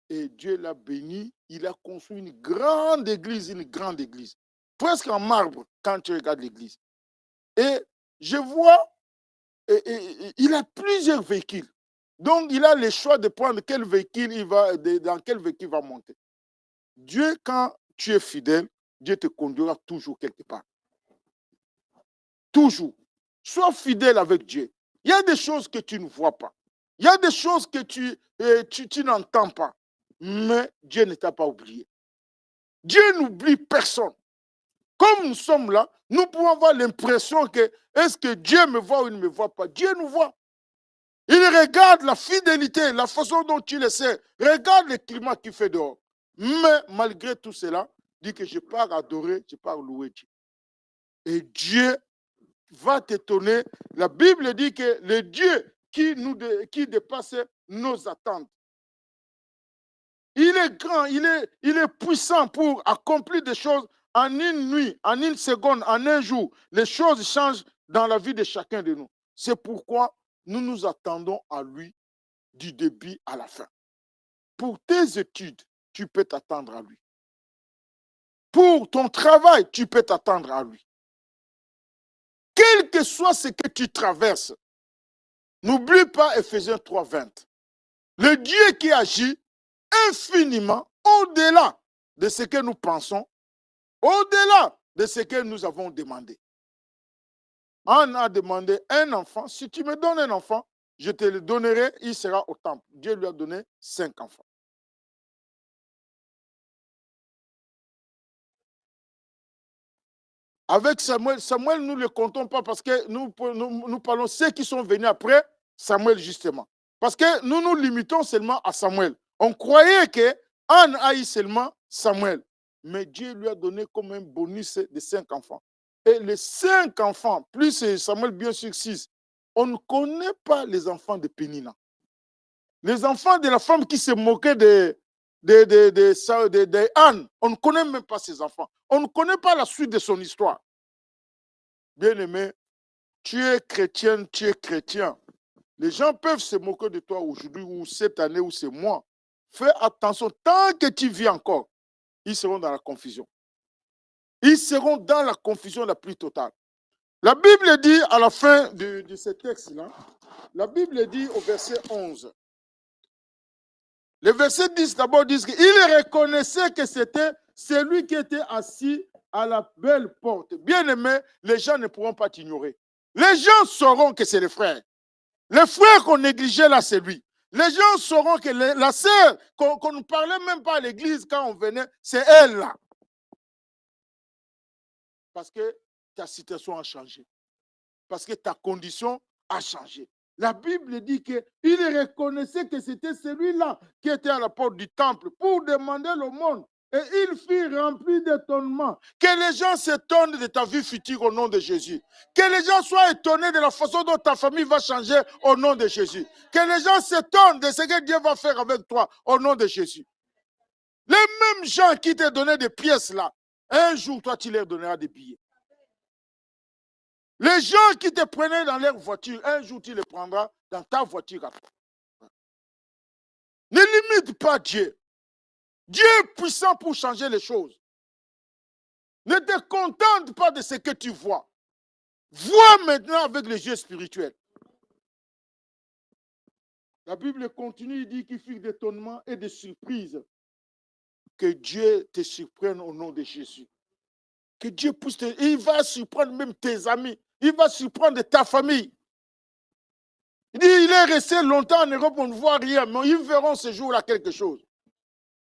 et Dieu l'a béni. Il a construit une grande église, presque en marbre quand tu regardes l'église. Et je vois, il a plusieurs véhicules. Donc, il a le choix de prendre quel véhicule dans quel véhicule il va monter. Dieu, quand tu es fidèle, Dieu te conduira toujours quelque part. Toujours. Sois fidèle avec Dieu. Il y a des choses que tu ne vois pas. Il y a des choses que tu n'entends pas. Mais Dieu ne t'a pas oublié. Dieu n'oublie personne. Comme nous sommes là, nous pouvons avoir l'impression que est-ce que Dieu me voit ou il ne me voit pas? Dieu nous voit. Il regarde la fidélité, la façon dont tu le sais. Regarde le climat qu'il fait dehors. Mais malgré tout cela, dit que je pars adorer, je pars louer Dieu. Et Dieu va t'étonner. La Bible dit que le Dieu qui dépasse nos attentes. Il est grand, il est puissant pour accomplir des choses en une nuit, en une seconde, en un jour. Les choses changent dans la vie de chacun de nous. C'est pourquoi nous nous attendons à lui du début à la fin. Pour tes études, tu peux t'attendre à lui. Pour ton travail, tu peux t'attendre à lui. Quel que soit ce que tu traverses, n'oublie pas Ephésiens 3:20. Le Dieu qui agit infiniment au-delà de ce que nous pensons, au-delà de ce que nous avons demandé. On a demandé un enfant. Si tu me donnes un enfant, je te le donnerai, il sera au temple. Dieu lui a donné 5 enfants. Avec Samuel, nous ne le comptons pas parce que nous parlons ceux qui sont venus après Samuel, justement. Parce que nous nous limitons seulement à Samuel. On croyait que Anne a eu seulement Samuel. Mais Dieu lui a donné comme un bonus de 5 enfants. Et les 5 enfants, plus Samuel, bien sûr, 6, on ne connaît pas les enfants de Pénina. Les enfants de la femme qui se moquait de Anne, on ne connaît même pas ses enfants. On ne connaît pas la suite de son histoire. Bien-aimé, tu es chrétienne, tu es chrétien. Les gens peuvent se moquer de toi aujourd'hui ou cette année ou ce mois. Fais attention, tant que tu vis encore, ils seront dans la confusion. Ils seront dans la confusion la plus totale. La Bible dit à la fin de ce texte-là, la Bible dit au verset 11, le verset 10 d'abord dit qu'il reconnaissait que c'était celui qui était assis à la belle porte. Bien aimé, les gens ne pourront pas t'ignorer. Les gens sauront que c'est le frère. Le frère qu'on négligeait là, c'est lui. Les gens sauront que la sœur qu'on ne parlait même pas à l'église quand on venait, c'est elle là. Parce que ta situation a changé. Parce que ta condition a changé. La Bible dit qu'il reconnaissait que c'était celui-là qui était à la porte du temple pour demander l'aumône. Et il fut rempli d'étonnement. Que les gens s'étonnent de ta vie future au nom de Jésus. Que les gens soient étonnés de la façon dont ta famille va changer au nom de Jésus. Que les gens s'étonnent de ce que Dieu va faire avec toi au nom de Jésus. Les mêmes gens qui t'ont donné des pièces là, un jour, toi, tu leur donneras des billets. Les gens qui te prenaient dans leur voiture, un jour tu les prendras dans ta voiture à toi. Ne limite pas Dieu. Dieu est puissant pour changer les choses. Ne te contente pas de ce que tu vois. Vois maintenant avec les yeux spirituels. La Bible continue, il dit qu'il fit d'étonnement et de surprise. Que Dieu te surprenne au nom de Jésus. Que Dieu puisse te... Il va surprendre même tes amis. Il va surprendre ta famille. Il dit, il est resté longtemps en Europe, on ne voit rien, mais ils verront ce jour-là quelque chose.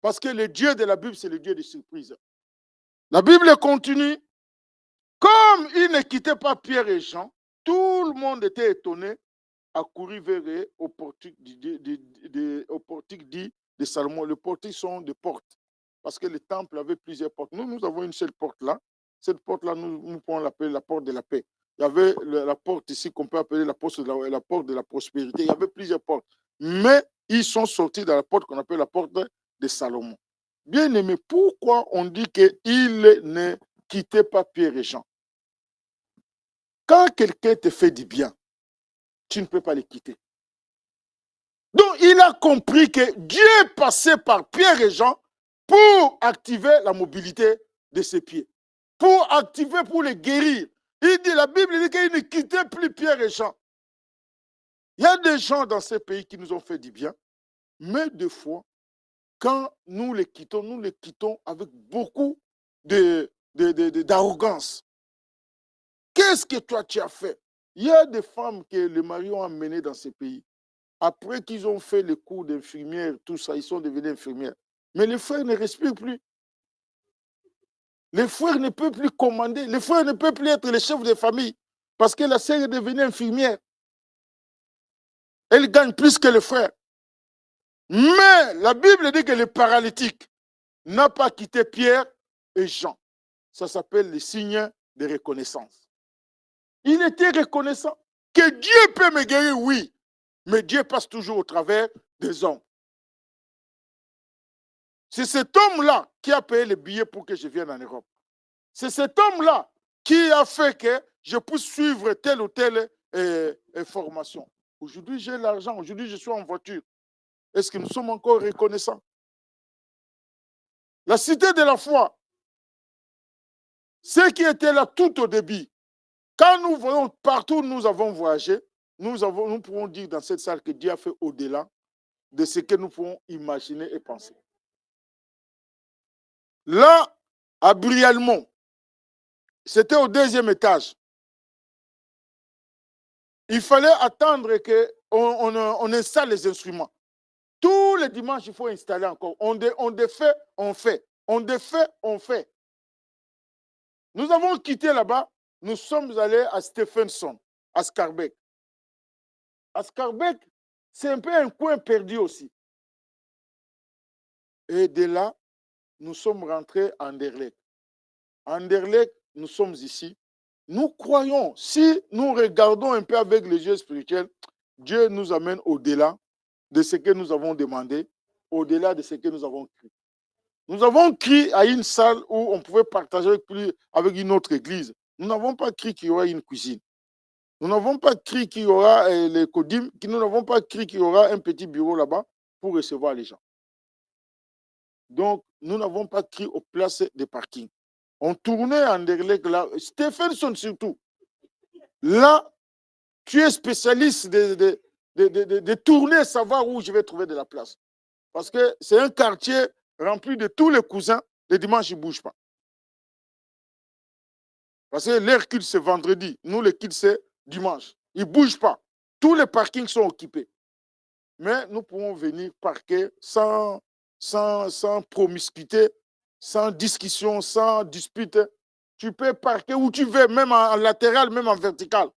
Parce que le Dieu de la Bible, c'est le Dieu de surprise. La Bible continue. Comme il ne quittait pas Pierre et Jean, tout le monde était étonné, accouru vers eux au portique dit de Salomon. Les portiques sont des portes, parce que le temple avait plusieurs portes. Nous avons une seule porte là. Cette porte-là, nous pouvons l'appeler la porte de la paix. Il y avait la porte ici qu'on peut appeler la porte de la prospérité. Il y avait plusieurs portes. Mais ils sont sortis dans la porte qu'on appelle la porte de Salomon. Bien aimé, pourquoi on dit qu'il ne quittait pas Pierre et Jean? Quand quelqu'un te fait du bien, tu ne peux pas le quitter. Donc, il a compris que Dieu passait par Pierre et Jean pour activer la mobilité de ses pieds, pour activer, pour les guérir. La Bible dit qu'il ne quittait plus Pierre et Jean. Il y a des gens dans ces pays qui nous ont fait du bien, mais des fois, quand nous les quittons avec beaucoup d'arrogance. Qu'est-ce que toi tu as fait? Il y a des femmes que les maris ont amenées dans ces pays. Après qu'ils ont fait les cours d'infirmière, tout ça, ils sont devenus infirmières. Mais les frères ne respirent plus. Les frères ne peuvent plus commander. Les frères ne peuvent plus être les chefs de famille. Parce que la sœur est devenue infirmière. Elle gagne plus que le frère. Mais la Bible dit que le paralytique n'a pas quitté Pierre et Jean. Ça s'appelle les signes de reconnaissance. Il était reconnaissant. Que Dieu peut me guérir, oui. Mais Dieu passe toujours au travers des hommes. C'est cet homme-là qui a payé les billets pour que je vienne en Europe. C'est cet homme-là qui a fait que je puisse suivre telle ou telle formation. Aujourd'hui, j'ai l'argent. Aujourd'hui, je suis en voiture. Est-ce que nous sommes encore reconnaissants? La cité de la foi, ceux qui étaient là tout au début, quand nous voyons partout où nous avons voyagé, nous pouvons dire dans cette salle que Dieu a fait au-delà de ce que nous pouvons imaginer et penser. Là, à Brialmont, c'était au 2e étage. Il fallait attendre qu'on installe les instruments. Tous les dimanches, il faut installer encore. On défait, on fait. On défait, on fait. Nous avons quitté là-bas. Nous sommes allés à Stephenson, à Scarbeck. À Scarbeck, c'est un peu un coin perdu aussi. Et de là, nous sommes rentrés à Anderlecht. À Anderlecht, nous sommes ici. Nous croyons, si nous regardons un peu avec les yeux spirituels, Dieu nous amène au-delà de ce que nous avons demandé, au-delà de ce que nous avons cru. Nous avons cru à une salle où on pouvait partager avec une autre église. Nous n'avons pas cru qu'il y aura une cuisine. Nous n'avons pas cru qu'il y aura les codim, nous n'avons pas cru qu'il y aura un petit bureau là-bas pour recevoir les gens. Donc, nous n'avons pas cru aux places de parking. On tournait en Anderlecht là, Stephenson surtout. Là, tu es spécialiste de tourner, savoir où je vais trouver de la place. Parce que c'est un quartier rempli de tous les cousins. Les dimanches, ils ne bougent pas. Parce que leur culte, c'est vendredi. Nous, le culte, c'est dimanche. Ils ne bougent pas. Tous les parkings sont occupés. Mais nous pouvons venir parquer sans promiscuité, sans discussion, sans dispute. Tu peux parquer où tu veux, même en latéral, même en vertical.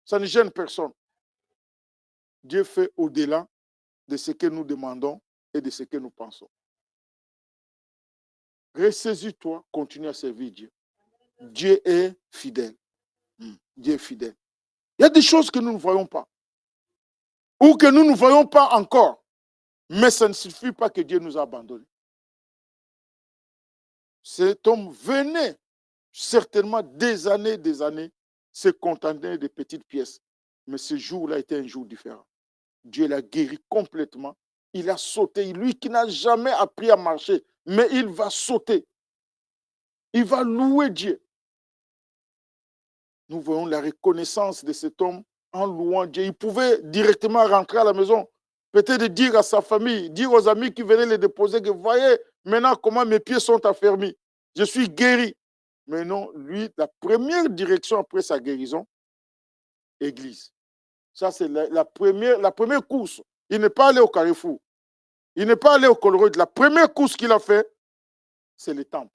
Ça ne gêne personne. Dieu fait au-delà de ce que nous demandons et de ce que nous pensons. Ressaisis-toi, continue à servir Dieu. Dieu est fidèle. Dieu est fidèle. Il y a des choses que nous ne voyons pas. Ou que nous ne voyons pas encore. Mais ça ne suffit pas que Dieu nous a abandonnés. Cet homme venait certainement des années se contenter des petites pièces. Mais ce jour-là était un jour différent. Dieu l'a guéri complètement. Il a sauté. Lui qui n'a jamais appris à marcher, mais il va sauter. Il va louer Dieu. Nous voyons la reconnaissance de cet homme en louant Dieu. Il pouvait directement rentrer à la maison, peut-être dire à sa famille, dire aux amis qui venaient le déposer que voyez maintenant comment mes pieds sont affermis. Je suis guéri. Mais non, lui, la première direction après sa guérison, église. Ça, c'est la première course. Il n'est pas allé au Carrefour. Il n'est pas allé au Colruyt. La première course qu'il a fait, c'est le temple.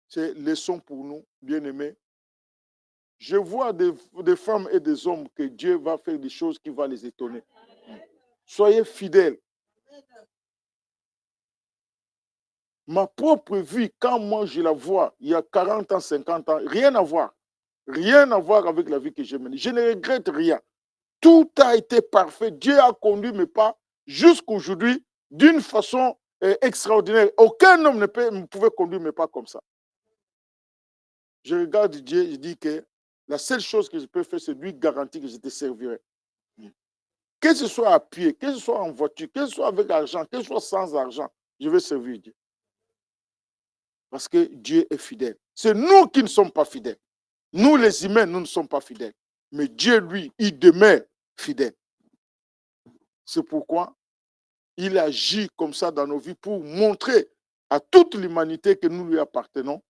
C'est leçon pour nous, bien-aimés. Je vois des femmes et des hommes que Dieu va faire des choses qui vont les étonner. Soyez fidèles. Ma propre vie, quand moi je la vois, il y a 40 ans, 50 ans, rien à voir. Rien à voir avec la vie que j'ai menée. Je ne regrette rien. Tout a été parfait. Dieu a conduit mes pas jusqu'aujourd'hui d'une façon extraordinaire. Aucun homme ne pouvait conduire mes pas comme ça. Je regarde Dieu, je dis que la seule chose que je peux faire, c'est lui garantir que je te servirai. Que ce soit à pied, que ce soit en voiture, que ce soit avec argent, que ce soit sans argent, je vais servir Dieu. Parce que Dieu est fidèle. C'est nous qui ne sommes pas fidèles. Nous, les humains, nous ne sommes pas fidèles. Mais Dieu, lui, il demeure fidèle. C'est pourquoi il agit comme ça dans nos vies pour montrer à toute l'humanité que nous lui appartenons.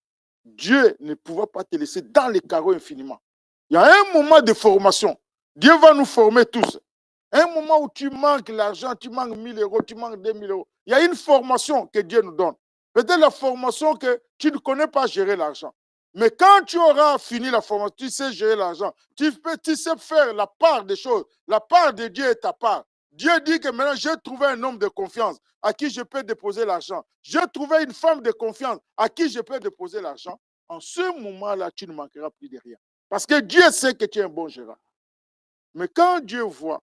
Dieu ne pourra pas te laisser dans les carreaux infiniment. Il y a un moment de formation. Dieu va nous former tous. Un moment où tu manques l'argent, tu manques 1000 euros, tu manques 2000 euros. Il y a une formation que Dieu nous donne. Peut-être la formation que tu ne connais pas gérer l'argent. Mais quand tu auras fini la formation, tu sais gérer l'argent. Tu sais faire la part des choses. La part de Dieu est ta part. Dieu dit que maintenant, j'ai trouvé un homme de confiance à qui je peux déposer l'argent. J'ai trouvé une femme de confiance à qui je peux déposer l'argent. En ce moment-là, tu ne manqueras plus de rien. Parce que Dieu sait que tu es un bon gérant. Mais quand Dieu voit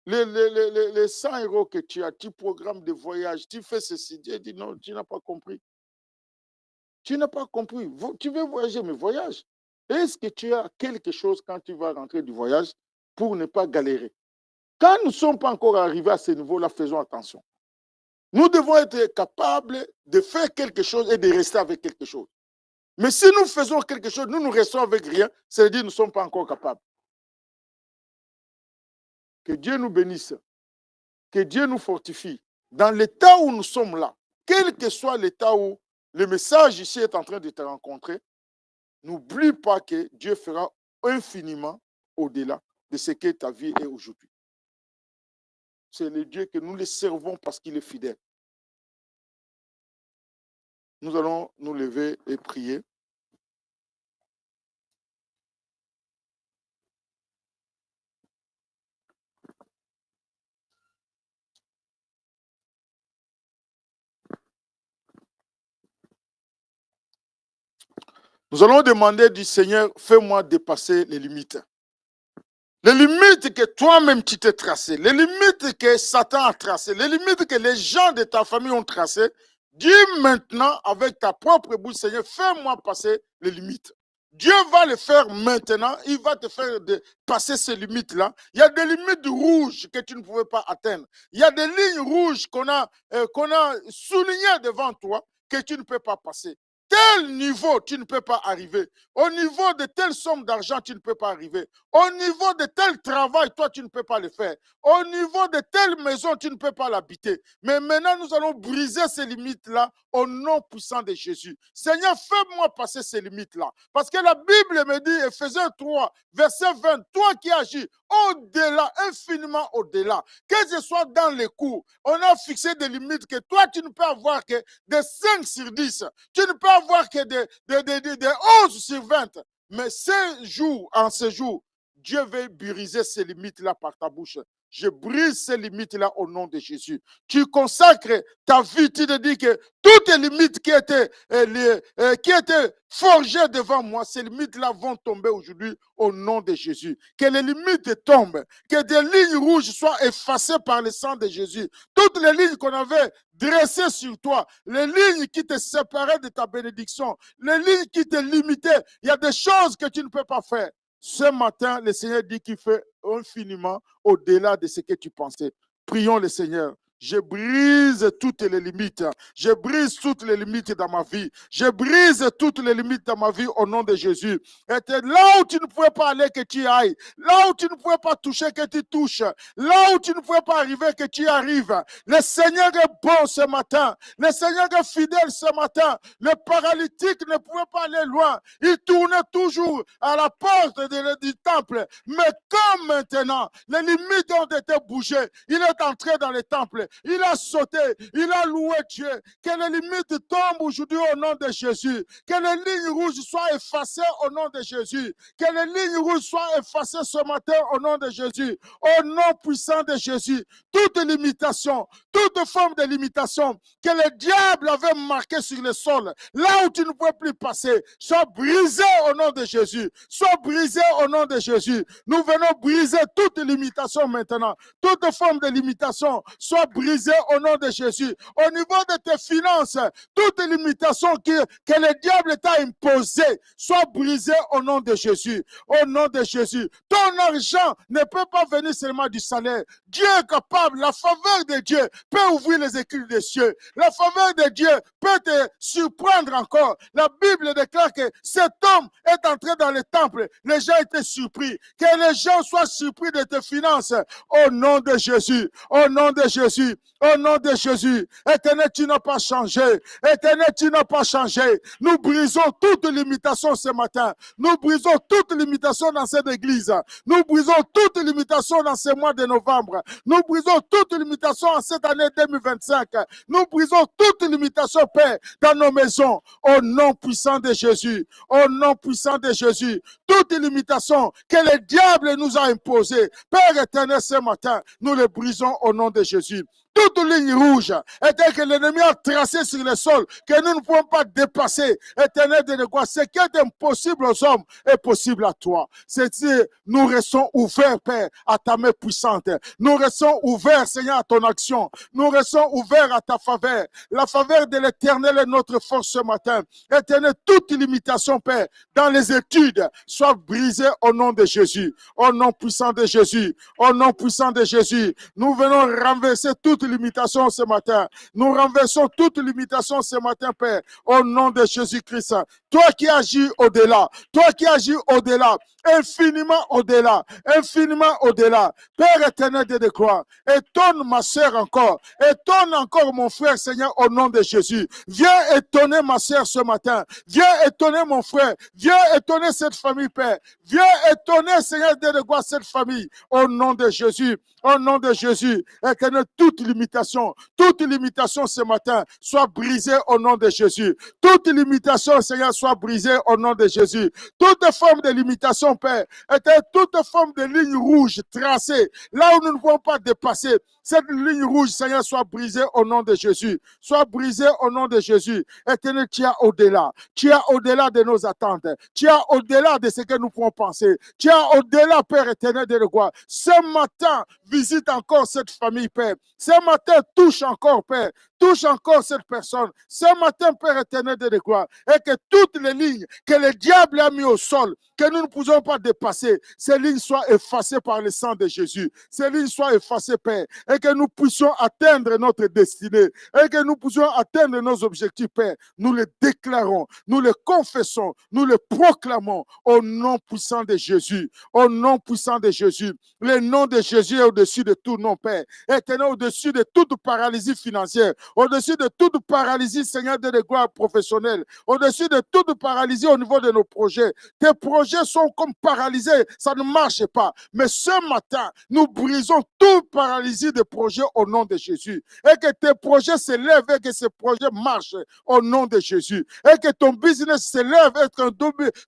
les 100 euros que tu as, tu programmes de voyage, tu fais ceci, Dieu dit non, tu n'as pas compris. Tu n'as pas compris. Tu veux voyager, mais voyage. Est-ce que tu as quelque chose quand tu vas rentrer du voyage pour ne pas galérer? Quand nous ne sommes pas encore arrivés à ce niveau-là, faisons attention. Nous devons être capables de faire quelque chose et de rester avec quelque chose. Mais si nous faisons quelque chose, nous restons avec rien, c'est-à-dire que nous ne sommes pas encore capables. Que Dieu nous bénisse. Que Dieu nous fortifie. Dans l'état où nous sommes là, quel que soit l'état où le message ici est en train de te rencontrer, n'oublie pas que Dieu fera infiniment au-delà de ce que ta vie est aujourd'hui. C'est le Dieu que nous le servons parce qu'il est fidèle. Nous allons nous lever et prier. Nous allons demander du Seigneur, fais-moi dépasser les limites. Les limites que toi-même tu t'es tracées, les limites que Satan a tracées, les limites que les gens de ta famille ont tracées, dis maintenant avec ta propre bouche, Seigneur, fais-moi passer les limites. Dieu va le faire maintenant, il va te faire passer ces limites-là. Il y a des limites rouges que tu ne pouvais pas atteindre. Il y a des lignes rouges qu'on a soulignées devant toi que tu ne peux pas passer. Tel niveau, tu ne peux pas arriver. Au niveau de telle somme d'argent, tu ne peux pas arriver. Au niveau de tel travail, toi, tu ne peux pas le faire. Au niveau de telle maison, tu ne peux pas l'habiter. Mais maintenant, nous allons briser ces limites-là au nom puissant de Jésus. Seigneur, fais-moi passer ces limites-là. Parce que la Bible me dit, Ephésiens 3, verset 20, toi qui agis au-delà, infiniment au-delà, que ce soit dans les cours, on a fixé des limites que toi, tu ne peux avoir que de 5 sur 10. Tu ne peux avoir que de 11 sur 20. Mais en ce jour, Dieu veut briser ces limites-là par ta bouche. Je brise ces limites-là au nom de Jésus. Tu consacres ta vie, tu te dis que toutes les limites qui étaient forgées devant moi, ces limites-là vont tomber aujourd'hui au nom de Jésus. Que les limites tombent, que des lignes rouges soient effacées par le sang de Jésus. Toutes les lignes qu'on avait dressées sur toi, les lignes qui te séparaient de ta bénédiction, les lignes qui te limitaient, il y a des choses que tu ne peux pas faire. Ce matin, le Seigneur dit qu'il fait infiniment au-delà de ce que tu pensais. Prions le Seigneur. Je brise toutes les limites. Je brise toutes les limites dans ma vie. Je brise toutes les limites dans ma vie au nom de Jésus. Et là où tu ne pouvais pas aller, que tu ailles. Là où tu ne pouvais pas toucher, que tu touches. Là où tu ne pouvais pas arriver, que tu arrives. Le Seigneur est bon ce matin. Le Seigneur est fidèle ce matin. Le paralytique ne pouvait pas aller loin. Il tournait toujours à la porte du temple. Mais comme maintenant, les limites ont été bougées, il est entré dans le temple. Il a sauté, il a loué Dieu. Que les limites tombent aujourd'hui au nom de Jésus. Que les lignes rouges soient effacées au nom de Jésus. Que les lignes rouges soient effacées ce matin au nom de Jésus. Au nom puissant de Jésus. Toute limitation, toute forme de limitation que le diable avait marquée sur le sol, là où tu ne pouvais plus passer, soit brisée au nom de Jésus. Soit brisée au nom de Jésus. Nous venons briser toute limitation maintenant. Toute forme de limitation soit brisée au nom de Jésus. Au niveau de tes finances, toute limitation que le diable t'a imposée soit brisée au nom de Jésus. Au nom de Jésus. Ton argent ne peut pas venir seulement du salaire. Dieu est capable, la faveur de Dieu peut ouvrir les écrits des cieux. La faveur de Dieu peut te surprendre encore. La Bible déclare que cet homme est entré dans le temple. Les gens étaient surpris. Que les gens soient surpris de tes finances. Au nom de Jésus. Au nom de Jésus. Au nom de Jésus. Éternel, tu n'as pas changé. Éternel, tu n'as pas changé. Nous brisons toute limitation ce matin. Nous brisons toute limitation dans cette église. Nous brisons toute limitation dans ce mois de novembre. Nous brisons toute limitation en cette année 2025. Nous brisons toute limitation, Père, dans nos maisons. Au nom puissant de Jésus. Au nom puissant de Jésus. Toute limitation que le diable nous a imposée. Père éternel, ce matin, nous les brisons au nom de Jésus. Toute ligne rouge était que l'ennemi a tracé sur le sol, que nous ne pouvons pas dépasser. Éternel de quoi ce qui est impossible aux hommes est possible à toi. C'est-à-dire, nous restons ouverts, Père, à ta main puissante. Nous restons ouverts, Seigneur, à ton action. Nous restons ouverts à ta faveur. La faveur de l'Éternel est notre force ce matin. Éternel, toute limitation, Père, dans les études, soit brisée au nom de Jésus. Au nom puissant de Jésus. Au nom puissant de Jésus. Nous venons renverser toute limitation ce matin. Nous renversons toute limitation ce matin, Père, au nom de Jésus-Christ. Toi qui agis au-delà, toi qui agis au-delà, infiniment au-delà, infiniment au-delà. Père éternel de croix, étonne ma sœur encore, étonne encore mon frère, Seigneur, au nom de Jésus. Viens étonner ma sœur ce matin, viens étonner mon frère, viens étonner cette famille, Père, viens étonner, Seigneur, de croix, cette famille, au nom de Jésus. Au nom de Jésus, éternel, toute limitation ce matin soit brisée au nom de Jésus. Toute limitation, Seigneur, soit brisée au nom de Jésus. Toute forme de limitation, Père, éternel, toute forme de ligne rouge tracée, là où nous ne pouvons pas dépasser, cette ligne rouge, Seigneur, soit brisée au nom de Jésus. Soit brisée au nom de Jésus. Éternel, tu as au-delà. Tu as au-delà de nos attentes. Tu as au-delà de ce que nous pouvons penser. Tu as au-delà, Père éternel de quoi. Ce matin, visite encore cette famille, Père. Ce matin, touche encore, Père. Touche encore cette personne. Ce matin, Père éternel de quoi. Et que toutes les lignes que le diable a mis au sol, que nous ne pouvons pas dépasser, ces lignes soient effacées par le sang de Jésus. Ces lignes soient effacées, Père. Et que nous puissions atteindre notre destinée. Et que nous puissions atteindre nos objectifs, Père. Nous les déclarons, nous les confessons, nous les proclamons au nom puissant de Jésus. Au nom puissant de Jésus. Le nom de Jésus est au-dessus de tout nom, Père. Éternel, au-dessus au-dessus de toute paralysie financière, au-dessus de toute paralysie, Seigneur, de gloire professionnelle, au-dessus de toute paralysie au niveau de nos projets. Tes projets sont comme paralysés, ça ne marche pas. Mais ce matin, nous brisons toute paralysie de projets au nom de Jésus. Et que tes projets s'élèvent et que ces projets marchent au nom de Jésus. Et que ton business s'élève et que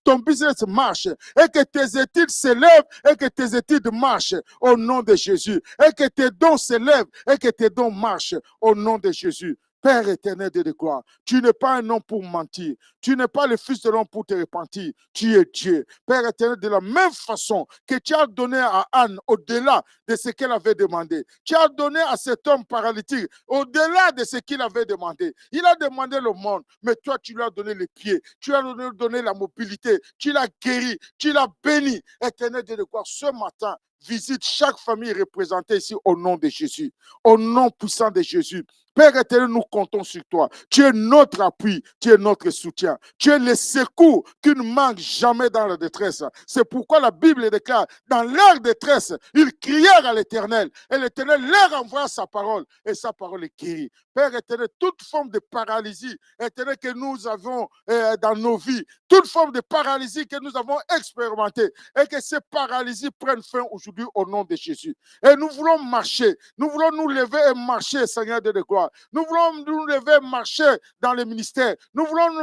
ton business marche. Et que tes études s'élèvent et que tes études marchent au nom de Jésus. Et que tes dons s'élèvent et que tes dons marchent au nom de Jésus. Père éternel de gloire, tu n'es pas un homme pour mentir. Tu n'es pas le fils de l'homme pour te repentir. Tu es Dieu. Père éternel, de la même façon que tu as donné à Anne au-delà de ce qu'elle avait demandé. Tu as donné à cet homme paralytique au-delà de ce qu'il avait demandé. Il a demandé le monde, mais toi, tu lui as donné les pieds. Tu lui as donné la mobilité. Tu l'as guéri. Tu l'as béni. Éternel de gloire, ce matin, visite chaque famille représentée ici au nom de Jésus. Au nom puissant de Jésus. Père éternel, nous comptons sur toi. Tu es notre appui, tu es notre soutien. Tu es le secours qui ne manque jamais dans la détresse. C'est pourquoi la Bible déclare, dans leur détresse, ils crièrent à l'Éternel. Et l'Éternel leur envoie sa parole. Et sa parole est guérie. Père éternel, toute forme de paralysie, éternel, que nous avons dans nos vies, toute forme de paralysie que nous avons expérimentée, et que ces paralysies prennent fin aujourd'hui au nom de Jésus. Et nous voulons marcher, nous voulons nous lever et marcher, Seigneur de gloire. Nous voulons nous lever et marcher dans les ministères. Nous voulons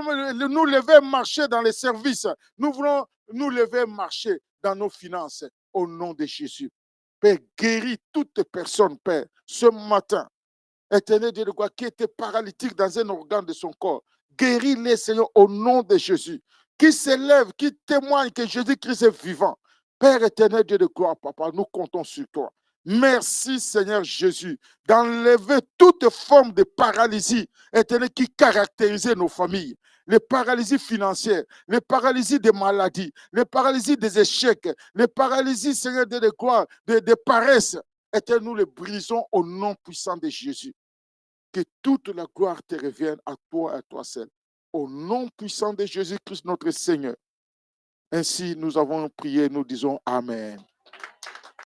nous lever et marcher dans les services. Nous voulons nous lever et marcher dans nos finances au nom de Jésus. Père, guéris toutes personnes, Père, ce matin. Éternel Dieu de gloire, qui était paralytique dans un organe de son corps. Guéris-les, Seigneur, au nom de Jésus. Qui s'élève, qui témoigne que Jésus-Christ est vivant. Père éternel Dieu de gloire, Papa, nous comptons sur toi. Merci, Seigneur Jésus, d'enlever toute forme de paralysie, éternel, qui caractérisait nos familles. Les paralysies financières, les paralysies des maladies, les paralysies des échecs, les paralysies, Seigneur Dieu de gloire, de paresse. Éternel, nous les brisons au nom puissant de Jésus. Que toute la gloire te revienne à toi et à toi seul. Au nom puissant de Jésus-Christ, notre Seigneur. Ainsi, nous avons prié, nous disons Amen.